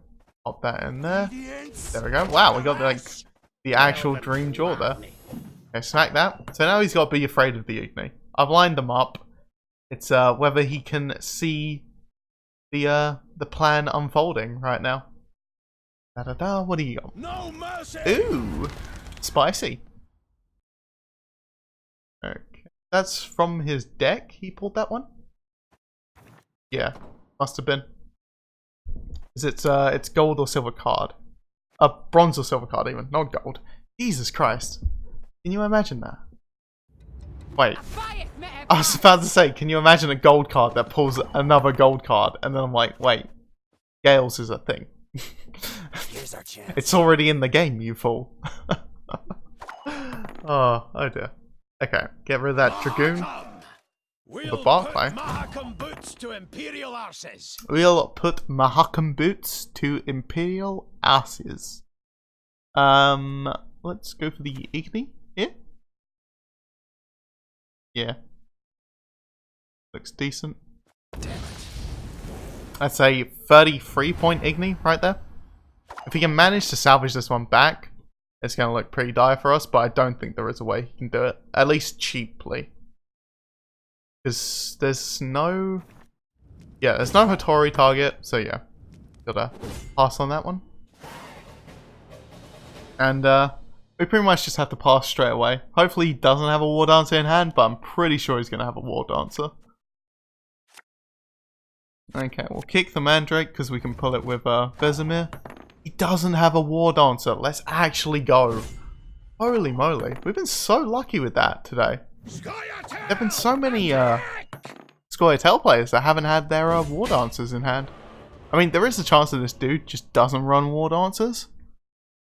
Pop that in there. There we go. Wow, we got the actual dream jaw there. Okay, smack that. So now he's got to be afraid of the Igni. I've lined them up. It's whether he can see the plan unfolding right now. Da da da. What do you got? No mercy. Ooh, spicy. Okay, that's from his deck. He pulled that one. Yeah, must have been. Is it's gold or silver card? A bronze or silver card even, not gold. Jesus Christ! Can you imagine that? Wait. I was about to say, can you imagine a gold card that pulls another gold card? And then I'm like, wait, Gales is a thing. Here's our chance. It's already in the game, you fool. Oh dear. Okay, get rid of that Dragoon. We'll The Barclay. put Mahakam boots to Imperial arses. We'll put Mahakam boots to Imperial asses. Let's go for the Igni here. Yeah. Looks decent. Damn it. That's a 33-point Igni right there. If he can manage to salvage this one back, it's going to look pretty dire for us, but I don't think there is a way he can do it. At least cheaply. Because there's no... Yeah, there's no Hattori target, so yeah. Gotta pass on that one. And we pretty much just have to pass straight away. Hopefully he doesn't have a War Dancer in hand, but I'm pretty sure he's going to have a War Dancer. Okay, we'll kick the Mandrake because we can pull it with Vesemir. He doesn't have a War Dancer. Let's actually go. Holy moly. We've been so lucky with that today. There have been so many Scoia'tael players that haven't had their War Dancers in hand. I mean, there is a chance that this dude just doesn't run War Dancers.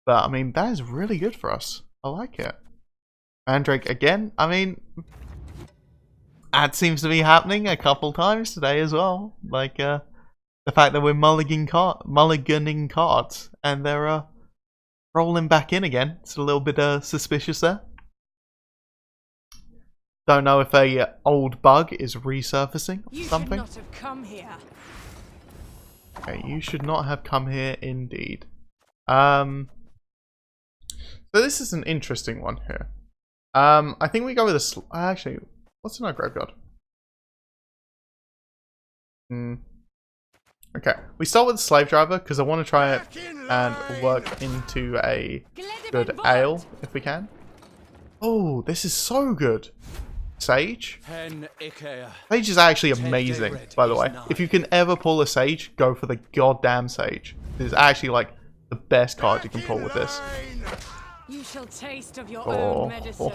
But, I mean, that is really good for us. I like it. Mandrake again. I mean, that seems to be happening a couple times today as well. Like, the fact that we're mulliganing cards and they're rolling back in again. It's a little bit suspicious there. Don't know if a old bug is resurfacing or something. You should not have come here. Okay, you should not have come here indeed. So this is an interesting one here. I think we go with a... Actually, what's in our graveyard? Okay, we start with the Slave Driver because I want to try it and work into a good ale if we can. Oh, this is so good. Sage. Sage is actually amazing, by the way. If you can ever pull a Sage, go for the goddamn Sage. It is actually like the best card you can pull with this. You shall taste of your own medicine.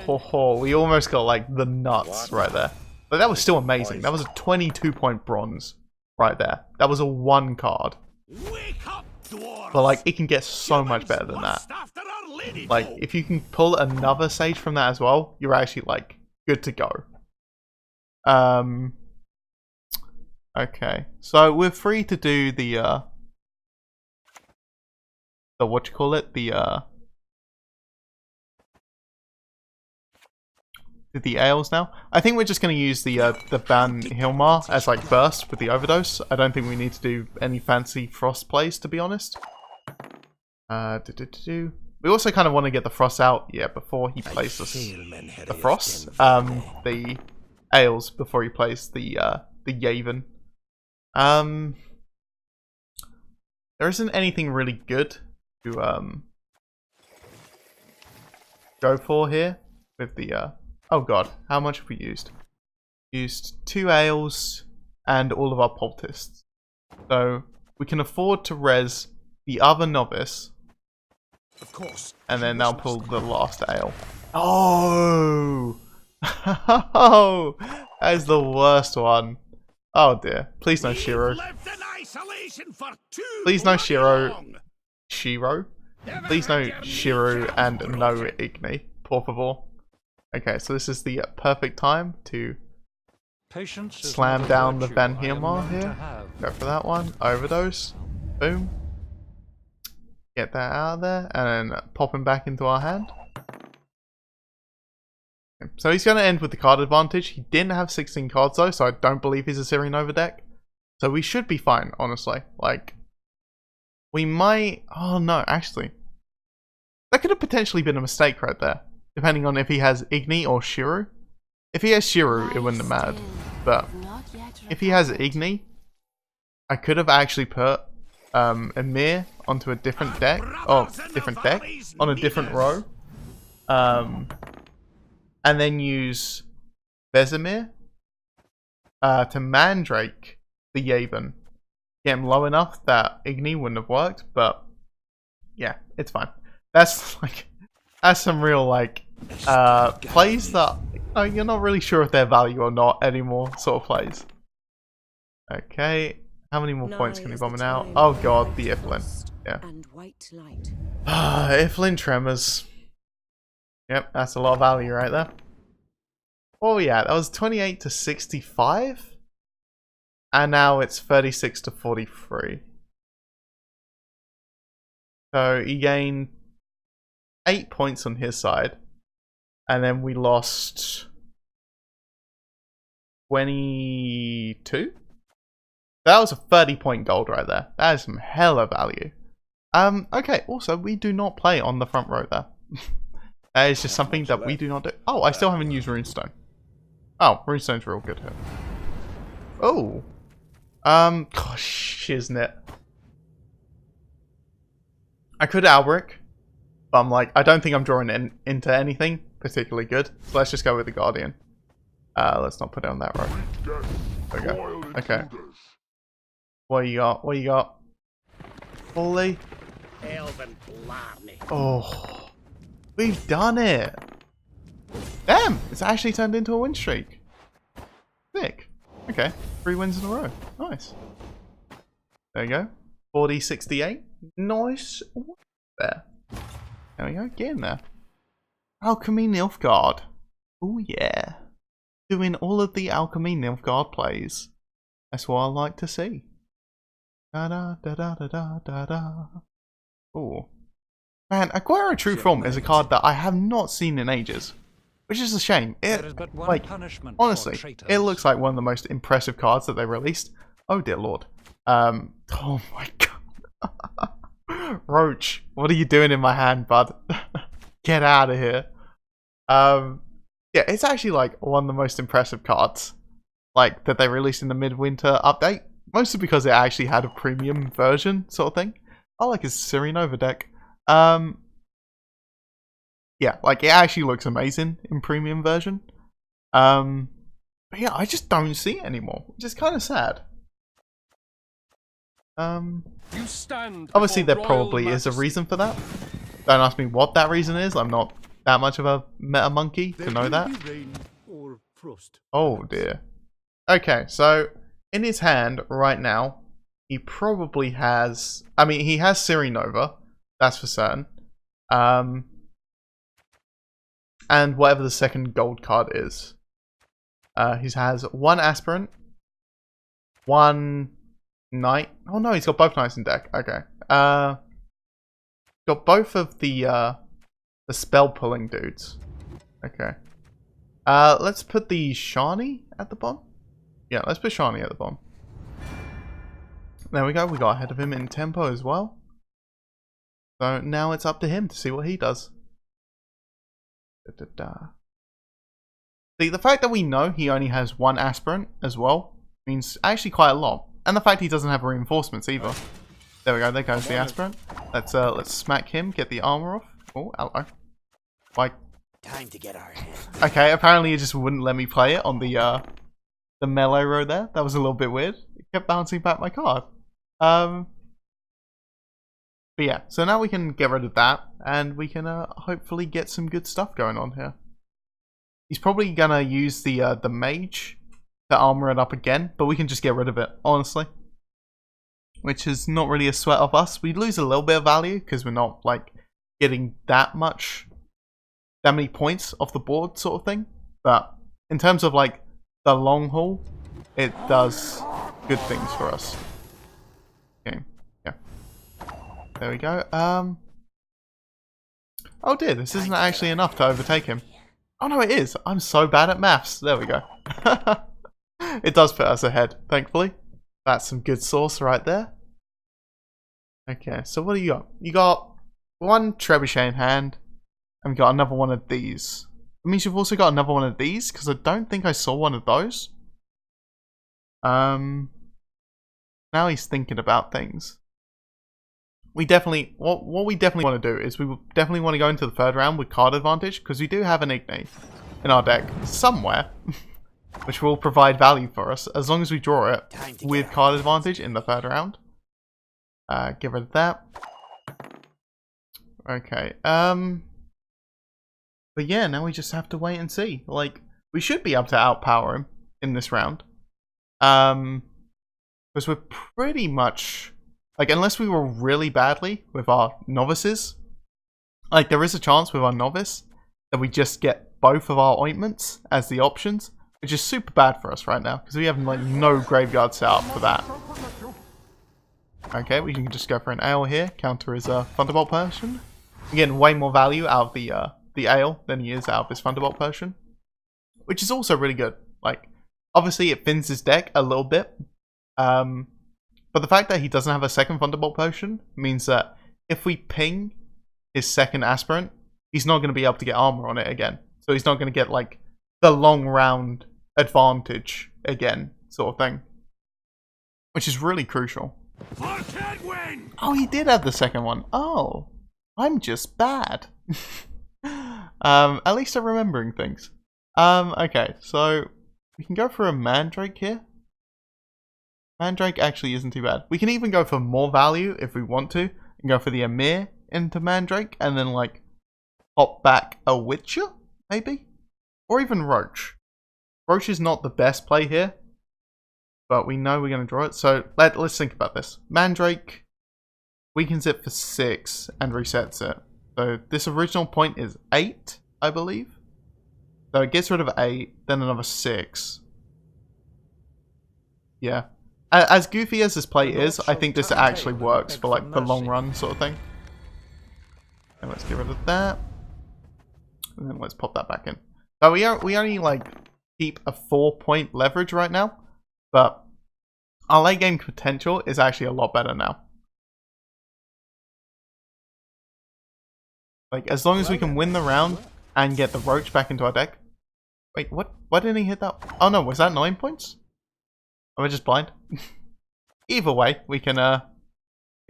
We almost got like the nuts right there. But that was still amazing. That was a 22-point bronze right there. That was a 1 card. But like, it can get so much better than that. Like, if you can pull another Sage from that as well, you're actually like good to go. Okay, so we're free to do the what you call it, the the ales now. I think we're just going to use the Ban Hilmar as like burst with the overdose. I don't think we need to do any fancy frost plays, to be honest. We also kind of want to get the frost out, yeah, before he plays the frost. The ales before he plays the Yaven. There isn't anything really good to go for here with the oh god, how much have we used? Used 2 ales and all of our poultists. So we can afford to res the other novice. Of course. And then now pull the last ale. Oh! Oh! That is the worst one. Oh dear. Please no Shiro. Please no Shiro. Shiro? Please no Shiro and no Igni. Por favor. Okay, so this is the perfect time to slam down the Van Hilmar here. Go for that one. Overdose. Boom. Get that out of there. And then pop him back into our hand. So he's going to end with the card advantage. He didn't have 16 cards though, so I don't believe he's a Syrian over deck. So we should be fine, honestly. Like, we might... Oh no, actually. That could have potentially been a mistake right there. Depending on if he has Igni or Shiro. If he has Shiro, it wouldn't have mattered. But if he has Igni, I could have actually put Emir onto a different deck. Oh, different deck. On a different row. And then use Vesemir to Mandrake the Yaven. Get him low enough that Igni wouldn't have worked, but yeah, it's fine. That's like, that's some real like plays that you're not really sure if they're value or not anymore sort of plays. Okay, how many more points can we bomb out? Oh god, the Iflin. Yeah. Iflin Tremors. Yep, that's a lot of value right there. Oh yeah, that was 28 to 65. And now it's 36 to 43. So he gained 8 points on his side. And then we lost 22? That was a 30-point gold right there. That is some hella value. Okay, also, we do not play on the front row there. That is just something that we do not do. Oh, I still haven't used Runestone. Oh, Runestone's real good here. Oh. Gosh, isn't it? I could Alberic, but I'm like, I don't think I'm drawing into anything particularly good. So let's just go with the Guardian. Let's not put it on that row. There we go. Okay. What you got? What you got? Holy. Oh. We've done it! Damn! It's actually turned into a win streak. Sick. Okay. 3 wins in a row. Nice. There you go. 40-68. Nice. There. There we go. Get in there. Alchemy Nilfgaard. Oh yeah. Doing all of the Alchemy Nilfgaard plays. That's what I like to see. Da da da da da da da da. Oh. Man, Aguero True Form is a card that I have not seen in ages. Which is a shame. It, like, honestly, it looks like one of the most impressive cards that they released. Oh dear lord. Oh my god. Roach, what are you doing in my hand, bud? Get out of here. Yeah, it's actually like one of the most impressive cards. Like, that they released in the midwinter update. Mostly because it actually had a premium version, sort of thing. I like his Syrinova deck. Yeah, like it actually looks amazing in premium version. But yeah, I just don't see it anymore, which is kind of sad. Obviously there probably is a reason for that. Don't ask me what that reason is. I'm not that much of a meta monkey to know that. Oh dear. Okay, so in his hand right now, he probably has... I mean, he has Syrinova. That's for certain. And whatever the second gold card is. He has 1 Aspirant. 1 Knight. Oh no, he's got both Knights in deck. Okay. Got both of the spell pulling dudes. Okay. Let's put the Shani at the bottom. Yeah, let's put Shani at the bottom. There we go. We got ahead of him in tempo as well. So now it's up to him to see what he does. See, the fact that we know he only has one aspirant as well means actually quite a lot. And the fact he doesn't have reinforcements either. There we go. There goes the aspirant. Let's smack him. Get the armor off. Oh, hello. Like. Time to get our hands. Okay, apparently it just wouldn't let me play it on the melee row there. That was a little bit weird. It kept bouncing back my card. But yeah, so now we can get rid of that, and we can hopefully get some good stuff going on here. He's probably gonna use the mage to armor it up again, but we can just get rid of it, honestly. Which is not really a sweat of us. We lose a little bit of value because we're not like getting that many points off the board sort of thing. But in terms of like the long haul, it does good things for us. Okay, yeah. There we go. Oh dear, this isn't actually enough to overtake him. Oh no, it is. I'm so bad at maths. There we go. It does put us ahead, thankfully. That's some good sauce right there. Okay, so what do you got? You got one trebuchet in hand, and we got another one of these. It means you've also got another one of these, because I don't think I saw one of those. Now he's thinking about things. We definitely, what we definitely want to do is we definitely want to go into the third round with card advantage, because we do have an Igni in our deck somewhere, which will provide value for us as long as we draw it with card advantage in the third round. Get rid of that. Okay. But yeah, now we just have to wait and see. Like, we should be able to outpower him in this round. Because we're pretty much, like, unless we roll really badly with our novices, like, there is a chance with our novice that we just get both of our ointments as the options, which is super bad for us right now, because we have, like, no graveyard set up for that. Okay, we can just go for an ale here, counter his Thunderbolt Potion. We're getting way more value out of the ale than he is out of his Thunderbolt Potion, which is also really good. Like, obviously it thins his deck a little bit, but the fact that he doesn't have a second Thunderbolt Potion means that if we ping his second aspirant, he's not going to be able to get armor on it again. So he's not going to get, like, the long round advantage again, sort of thing, which is really crucial. Oh, he did have the second one. Oh, I'm just bad. At least I'm remembering things. Okay, so we can go for a Mandrake here. Mandrake actually isn't too bad. We can even go for more value if we want to, and go for the Amir into Mandrake, and then like pop back a Witcher, maybe? Or even Roach. Roach is not the best play here, but we know we're going to draw it, so let's think about this. Mandrake weakens it for 6 and resets it. So this original point is 8, I believe. So it gets rid of 8, then another 6. Yeah. As goofy as this play is, I think this actually works for like the long run sort of thing. And let's get rid of that. And then let's pop that back in. So we only like keep a 4-point leverage right now. But our late game potential is actually a lot better now. Like, as long as we can win the round and get the Roach back into our deck. Wait, what? Why didn't he hit that? Oh no, was that 9 points? Am I just blind? Either way, we can go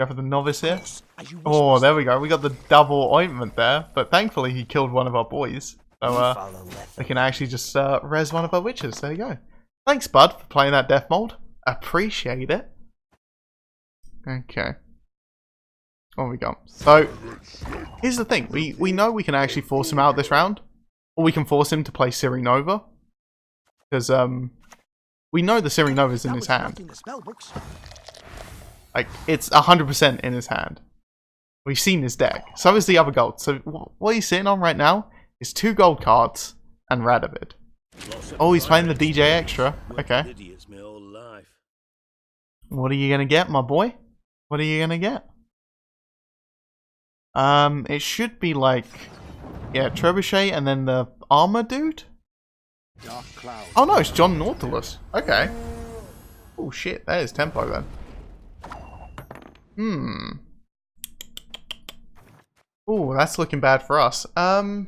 for the Novice here. Oh, there we go. We got the double ointment there. But thankfully he killed one of our boys. So we can actually just res one of our witches. There you go. Thanks, bud, for playing that death mold. Appreciate it. Okay. What we got? So, here's the thing. We know we can actually force him out this round. Or we can force him to play Ciri Nova. Because, we know the Ciri Nova's in his hand. Like, it's 100% in his hand. We've seen his deck. So is the other gold. So, what he's sitting on right now is 2 gold cards and Radovid. Oh, he's playing the DJ Extra. Okay. What are you gonna get, my boy? What are you gonna get? It should be like, yeah, Trebuchet and then the armor dude. Dark cloud. Oh no, it's John Nautilus. Okay. Oh shit, that is tempo then. Oh, that's looking bad for us. That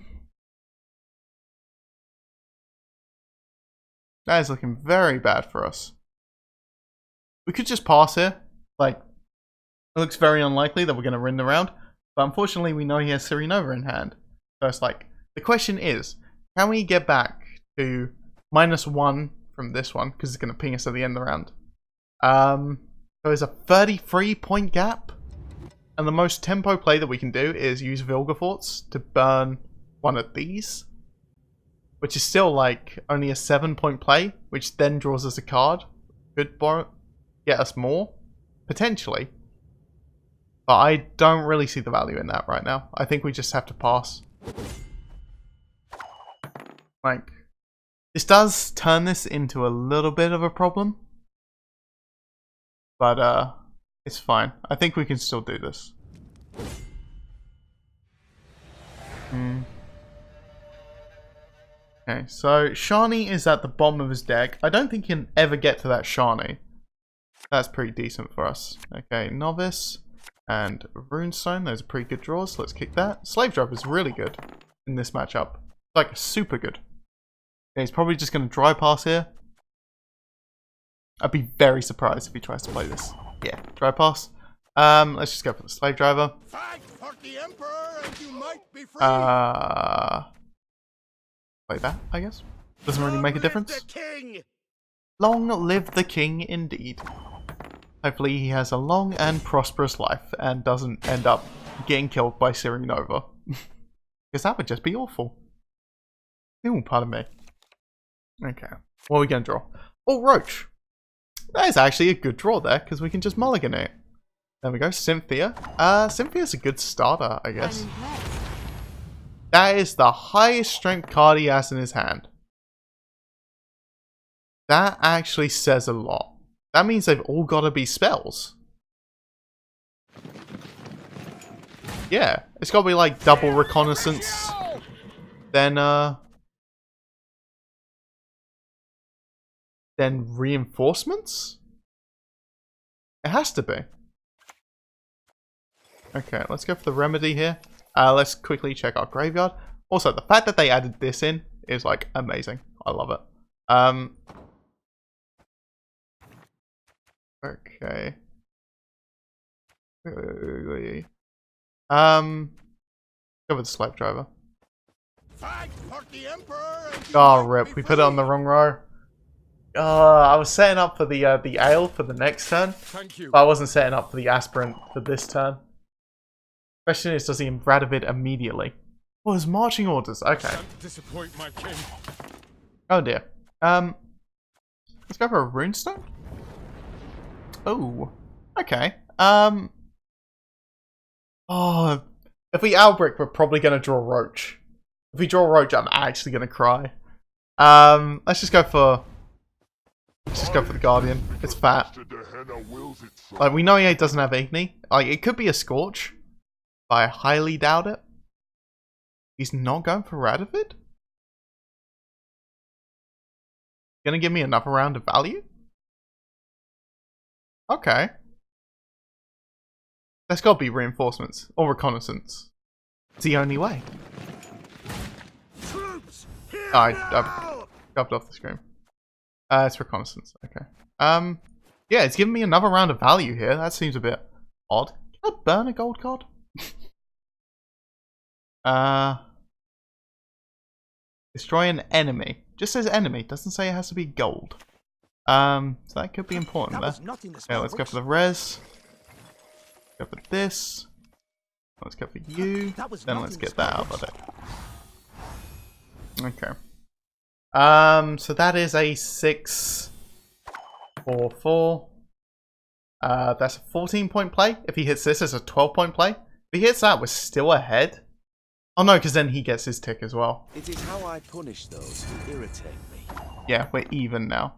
is looking very bad for us. We could just pass here. Like, it looks very unlikely that we're going to win the round. But unfortunately, we know he has Serenova in hand. So it's like, the question is, can we get back to -1 from this one? Because it's going to ping us at the end of the round. So there's a 33-point gap. And the most tempo play that we can do is use Vilgefortz to burn one of these. Which is still like only a 7-point play, which then draws us a card. Could get us more, potentially. But I don't really see the value in that right now. I think we just have to pass. Like, this does turn this into a little bit of a problem. But it's fine. I think we can still do this. Okay, so Shani is at the bottom of his deck. I don't think he can ever get to that Shani. That's pretty decent for us. Okay, Novice and Runestone. Those are pretty good draws. Let's kick that. Slave Drive is really good in this matchup. Like, super good. Okay, he's probably just going to dry pass here. I'd be very surprised if he tries to play this. Yeah, dry pass. Let's just go for the Slave Driver. Fight for the Emperor and you might be free. Play that, I guess. Doesn't really make a difference. The king. Long live the king, indeed. Hopefully he has a long and prosperous life and doesn't end up getting killed by Serenova. Because that would just be awful. Ooh, pardon me. Okay, what are we going to draw? Oh, Roach. That is actually a good draw there, because we can just mulligan it. There we go, Cynthia. Cynthia's a good starter, I guess. That is the highest strength card he has in his hand. That actually says a lot. That means they've all got to be spells. Yeah, it's got to be like double reconnaissance. Then reinforcements? It has to be. Okay, let's go for the remedy here. Let's quickly check our graveyard. Also, the fact that they added this in is like amazing. I love it. Okay. Go with the Slave Driver. Fight for the Emperor and you Oh, might rip. be We put it on the wrong row. I was setting up for the Ale for the next turn. Thank you. But I wasn't setting up for the Aspirant for this turn. Question is, does he Radovid immediately? Oh, his marching orders. Okay. Can't disappoint my king. Oh dear. Let's go for a Runestone. Oh. Okay. Oh, if we Albrick, we're probably gonna draw Roach. If we draw Roach, I'm actually gonna cry. Let's just go for. Let's just go for the Guardian. It's fat. Like, we know he doesn't have Igni. Like, it could be a Scorch. But I highly doubt it. He's not going for Radovid? Gonna give me another round of value? Okay. That's gotta be reinforcements. Or reconnaissance. It's the only way. I shoved off the screen. It's reconnaissance. Okay. Yeah, it's giving me another round of value here. That seems a bit odd. Can I burn a gold card? Destroy an enemy. Just says enemy. Doesn't say it has to be gold. So that could be important there. Okay, let's go for the res. Go for this. Let's go for you. Then let's get that out of it. Okay. So that is a 6-4-4. That's a 14-point play. If he hits this, it's a 12-point play. If he hits that, we're still ahead. Oh no, because then he gets his tick as well. It is how I punish those who irritate me. Yeah, we're even now.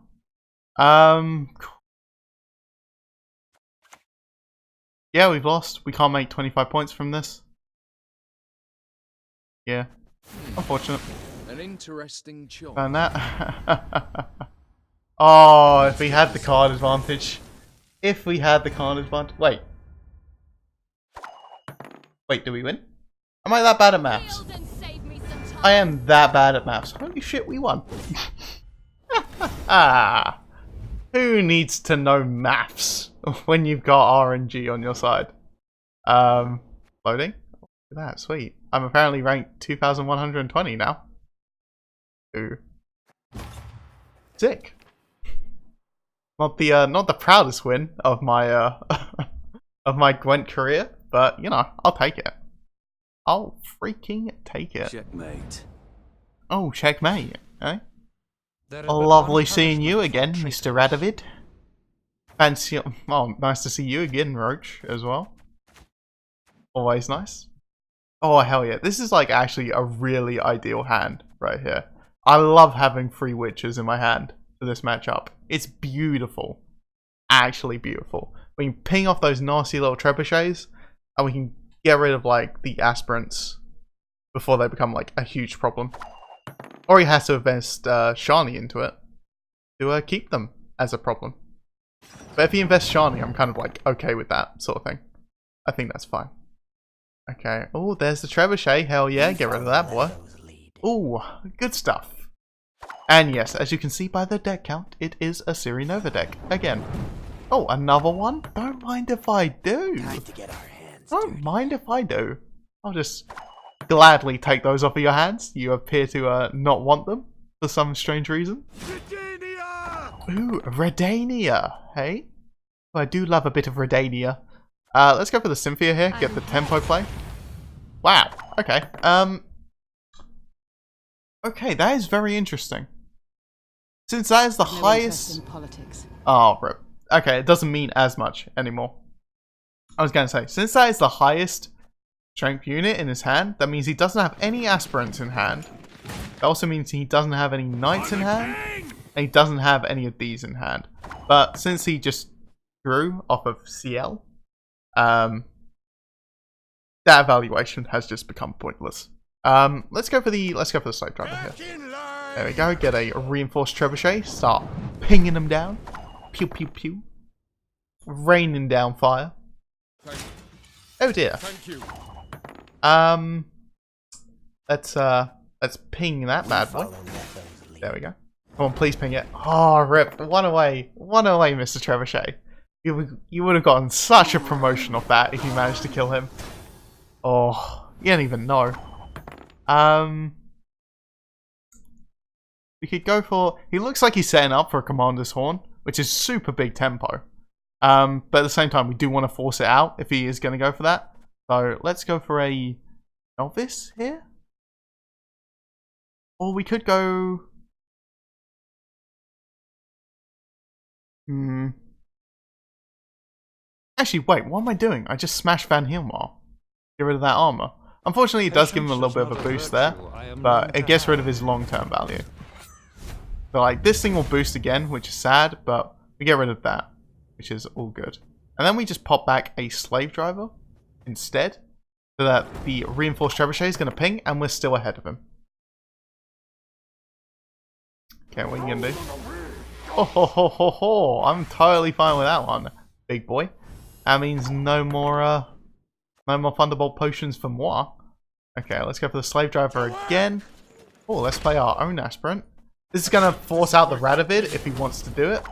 Yeah, we've lost. We can't make 25 points from this. Yeah. Unfortunate. An An interesting choice. And that. Oh, if we had the card advantage. If we had the card advantage. Wait. Wait, do we win? Am I that bad at maths? Yield and save me some time. I am that bad at maths. Holy shit, we won. Ah. Who needs to know maths when you've got RNG on your side? Loading? Look at that, sweet. I'm apparently ranked 2,120 now. Ooh. Sick. Not the proudest win of my of my Gwent career, but you know, I'll take it. I'll freaking take it. Checkmate. Oh, checkmate, eh? There is Oh, but lovely one seeing you punishment again, for Mr. Radovid. Fancy. Oh, nice to see you again, Roach, as well. Always nice. Oh, hell yeah. This is like actually a really ideal hand right here. I love having 3 witches in my hand for this matchup. It's beautiful. Actually beautiful. We can ping off those nasty little trebuchets, and we can get rid of like the aspirants before they become like a huge problem. Or he has to invest Shani into it to keep them as a problem. But if he invests Shani, I'm kind of like okay with that sort of thing. I think that's fine. Okay. Oh, there's the trebuchet. Hell yeah, get rid of that boy. Ooh, good stuff. And yes, as you can see by the deck count, it is a Nova deck again. Oh, another one? Don't mind if I do. Time to get our hands Don't dirty. mind if I do. I'll just gladly take those off of your hands. You appear to not want them for some strange reason. Ooh, Redania, hey? Oh, I do love a bit of Redania. Let's go for the Cynthia here, get the tempo play. Wow, okay. Okay, that is very interesting. Since that is the highest... Oh, rip. Okay, it doesn't mean as much anymore. I was going to say, since that is the highest strength unit in his hand, that means he doesn't have any aspirants in hand. That also means he doesn't have any knights in hand, and he doesn't have any of these in hand. But since he just drew off of CL, that evaluation has just become pointless. Let's go for the slave driver here. There we go. Get a reinforced trebuchet. Start pinging them down. Pew pew pew. Raining down fire. Oh dear. Thank you. Let's ping that bad boy. There we go. Come on, please ping it. Oh, rip. One away, Mr. Trebuchet. You would have gotten such a promotion off that if you managed to kill him. Oh, you don't even know. We could go for... He looks like he's setting up for a Commander's Horn, which is super big tempo. But at the same time, we do want to force it out if he is going to go for that. So let's go for a Novice here. Or we could go... Actually, wait, what am I doing? I just smashed Van Hilmar. Get rid of that armor. Unfortunately, it does give him a little bit of a boost there, but it gets rid of his long-term value. So like, this thing will boost again, which is sad, but we get rid of that, which is all good. And then we just pop back a slave driver instead, so that the reinforced trebuchet is going to ping, and we're still ahead of him. Okay, what are you going to do? Oh ho ho ho ho! I'm totally fine with that one, big boy. That means no more Thunderbolt potions for moi. Okay, let's go for the slave driver again. Oh, let's play our own aspirant. This is going to force out the Radovid if he wants to do it.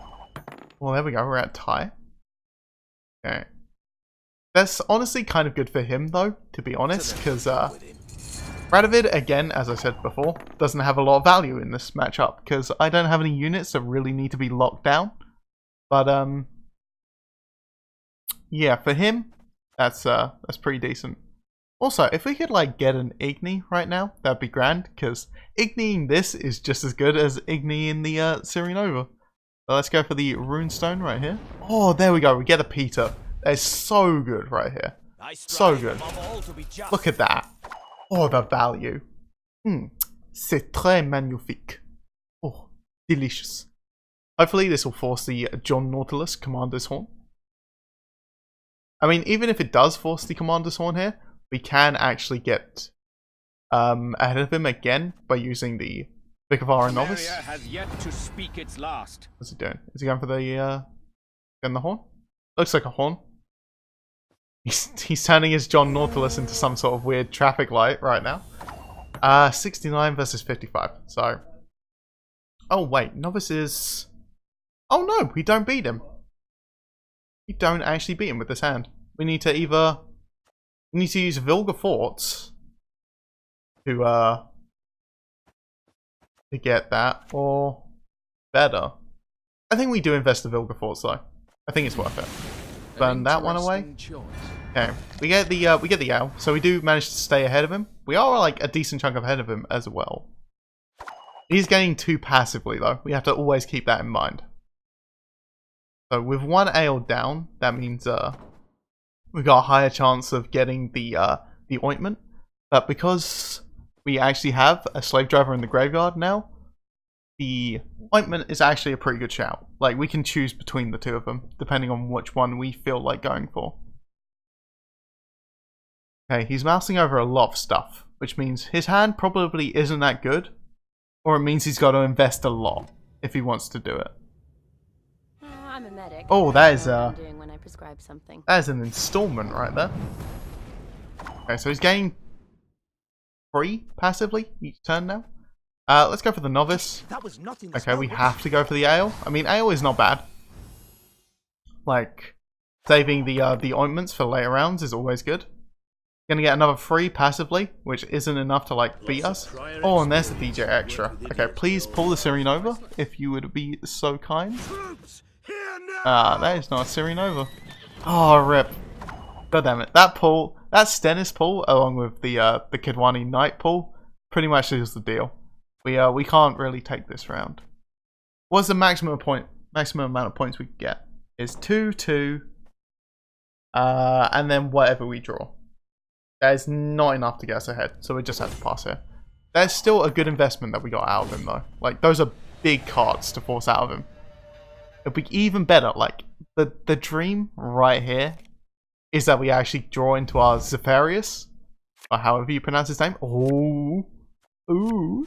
Well, there we go. We're at tie. Okay. That's honestly kind of good for him, though, to be honest, because Radovid, again, as I said before, doesn't have a lot of value in this matchup, because I don't have any units that really need to be locked down. But, yeah, for him, that's pretty decent. Also, if we could like get an Igni right now, that'd be grand, because Igniing this is just as good as Igniing the Nova. So let's go for the Runestone right here. Oh, there we go. We get a Peter. That's so good right here. So good. Look at that. Oh, the value. C'est très magnifique. Oh, delicious. Hopefully this will force the John Nautilus Commander's Horn. I mean, even if it does force the Commander's Horn here, we can actually get ahead of him again by using the Vic of Our Novice. has yet to speak its last. What's he doing? Is he going for the horn? Looks like a horn. He's turning his John Nautilus into some sort of weird traffic light right now. 69 versus 55. So, oh wait, Novice is. Oh no, we don't beat him. We don't actually beat him with this hand. We need to either use Vilga Forts to get that, or better. I think we do invest the Vilga Forts though. I think it's worth it. Burn that one away. Okay, we get the owl, so we do manage to stay ahead of him. We are like a decent chunk ahead of him as well. He's gaining 2 passively though. We have to always keep that in mind. So with 1 ale down, that means we got a higher chance of getting the ointment. But because we actually have a slave driver in the graveyard now, the ointment is actually a pretty good shout. Like, we can choose between the 2 of them, depending on which one we feel like going for. Okay, he's mousing over a lot of stuff, which means his hand probably isn't that good, or it means he's got to invest a lot if he wants to do it. I'm a medic. Oh, that is I'm doing when I prescribe something. that is an installment right there. Okay, so he's gaining 3 passively each turn now. Let's go for the Novice. That was not in the Okay, we spell have to go for the Ale. I mean, Ale is not bad. Like, saving the ointments for later rounds is always good. Gonna get another 3 passively, which isn't enough to like beat us. Oh, and there's the DJ extra. Okay, please pull the Sirenova if you would be so kind. That is not a Sirenova. Oh, rip. God damn it. That pull, that Stennis pull, along with the Kidwani Knight pull, pretty much is the deal. We can't really take this round. What's the maximum amount of points we can get? Is 2, 2, and then whatever we draw. That is not enough to get us ahead, so we just have to pass here. That's still a good investment that we got out of him, though. Like, those are big cards to force out of him. It'd be even better. Like, the dream right here is that we actually draw into our Zephyrius, or however you pronounce his name. Ooh, ooh.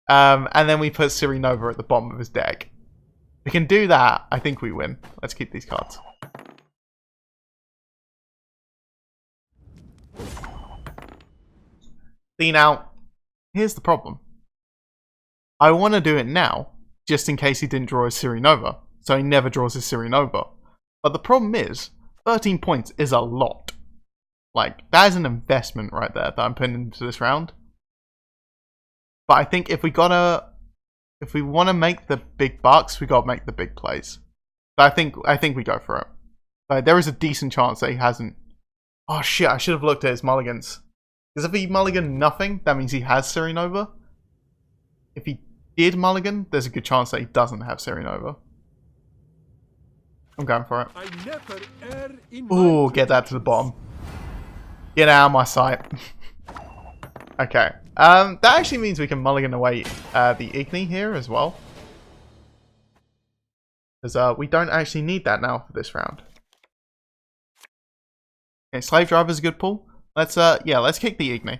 And then we put Sirenova at the bottom of his deck. If we can do that, I think we win. Let's keep these cards. See, now, here's the problem. I want to do it now, just in case he didn't draw his Sirenova, so he never draws his Sirenova. But the problem is, 13 points is a lot. Like, that is an investment right there that I'm putting into this round. But I think if we want to make the big bucks, we got to make the big plays. But I think we go for it. Like, there is a decent chance that he hasn't. Oh shit! I should have looked at his mulligans. Because if he mulligan nothing, that means he has Sirenova. If he did mulligan, there's a good chance that he doesn't have Sirenova. I'm going for it. Ooh, get that to the bottom. Get out of my sight. Okay. That actually means we can mulligan away the Igni here as well. Because we don't actually need that now for this round. Okay, Slave Driver's a good pull. Let's kick the Igni.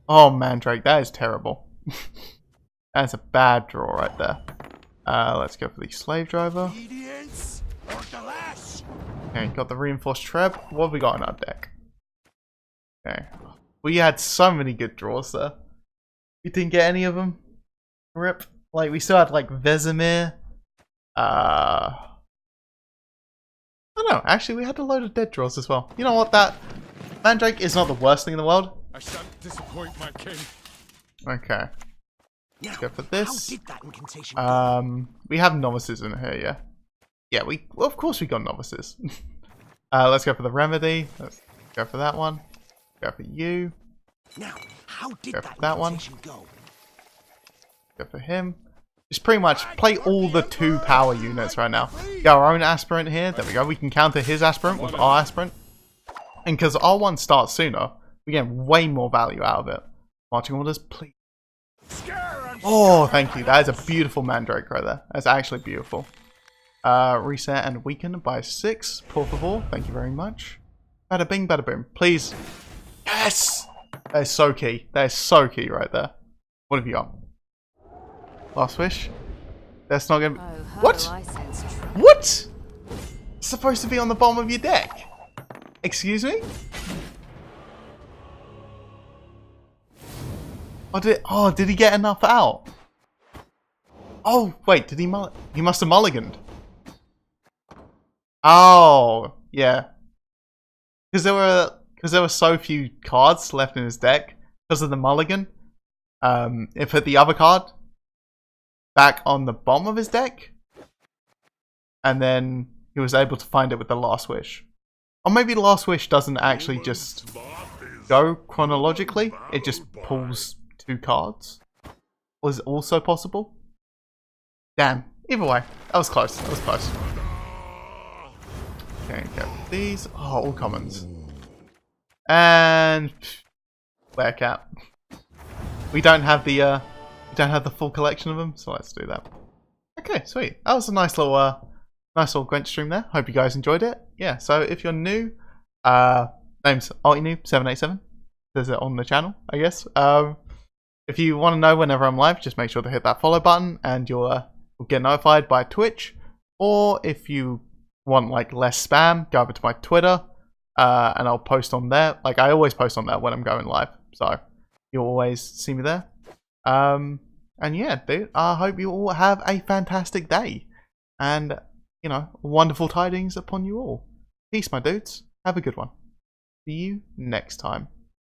Oh, Mandrake, that is terrible. That's a bad draw right there. Let's go for the Slave Driver. Okay, got the Reinforced Treb. What have we got in our deck? Okay. We had so many good draws there. We didn't get any of them. Rip. Like, we still had, like, Vesemir. I don't know. Actually, we had a load of dead draws as well. You know what? That Mandrake is not the worst thing in the world. I shan't disappoint my king. Okay. Let's go for this. How did that incantation we have novices in here, yeah. Yeah, well, of course we got novices. Let's go for the remedy. Let's go for that one. Go for you. Now, how did Go for that one. incantation go? Go for him. Just pretty much play all the 2 power units right now. Get our own aspirant here. There we go. We can counter his aspirant with our aspirant. And because our one starts sooner, we get way more value out of it. Marching orders, please. Oh, thank you. That is a beautiful Mandrake right there. That's actually beautiful. Reset and weaken by 6. Por favor. Thank you very much. Bada bing, bada boom. Please. Yes! That is so key. That is so key right there. What have you got? Last wish? That's not gonna be... What? What? It's supposed to be on the bottom of your deck. Excuse me? Oh, did he get enough out? Oh, wait, did he he must have mulliganed. Oh, yeah. Because there were so few cards left in his deck because of the mulligan. It put the other card back on the bottom of his deck, and then he was able to find it with the last wish. Or maybe the last wish doesn't actually just go chronologically; it just pulls 2 cards. Was also possible. Damn. Either way, that was close. That was close. Okay, go with these. Oh, all commons. And Bearcat. We don't have the full collection of them, so let's do that. Okay, sweet. That was a nice little Gwent stream there. Hope you guys enjoyed it. Yeah. So if you're new, name's AltiNoob787. There's it on the channel, I guess. If you want to know whenever I'm live, just make sure to hit that follow button, and you'll get notified by Twitch. Or if you want like less spam, go over to my Twitter, and I'll post on there. Like I always post on there when I'm going live, so you'll always see me there. And yeah, dude, I hope you all have a fantastic day, and you know, wonderful tidings upon you all. Peace, my dudes. Have a good one. See you next time.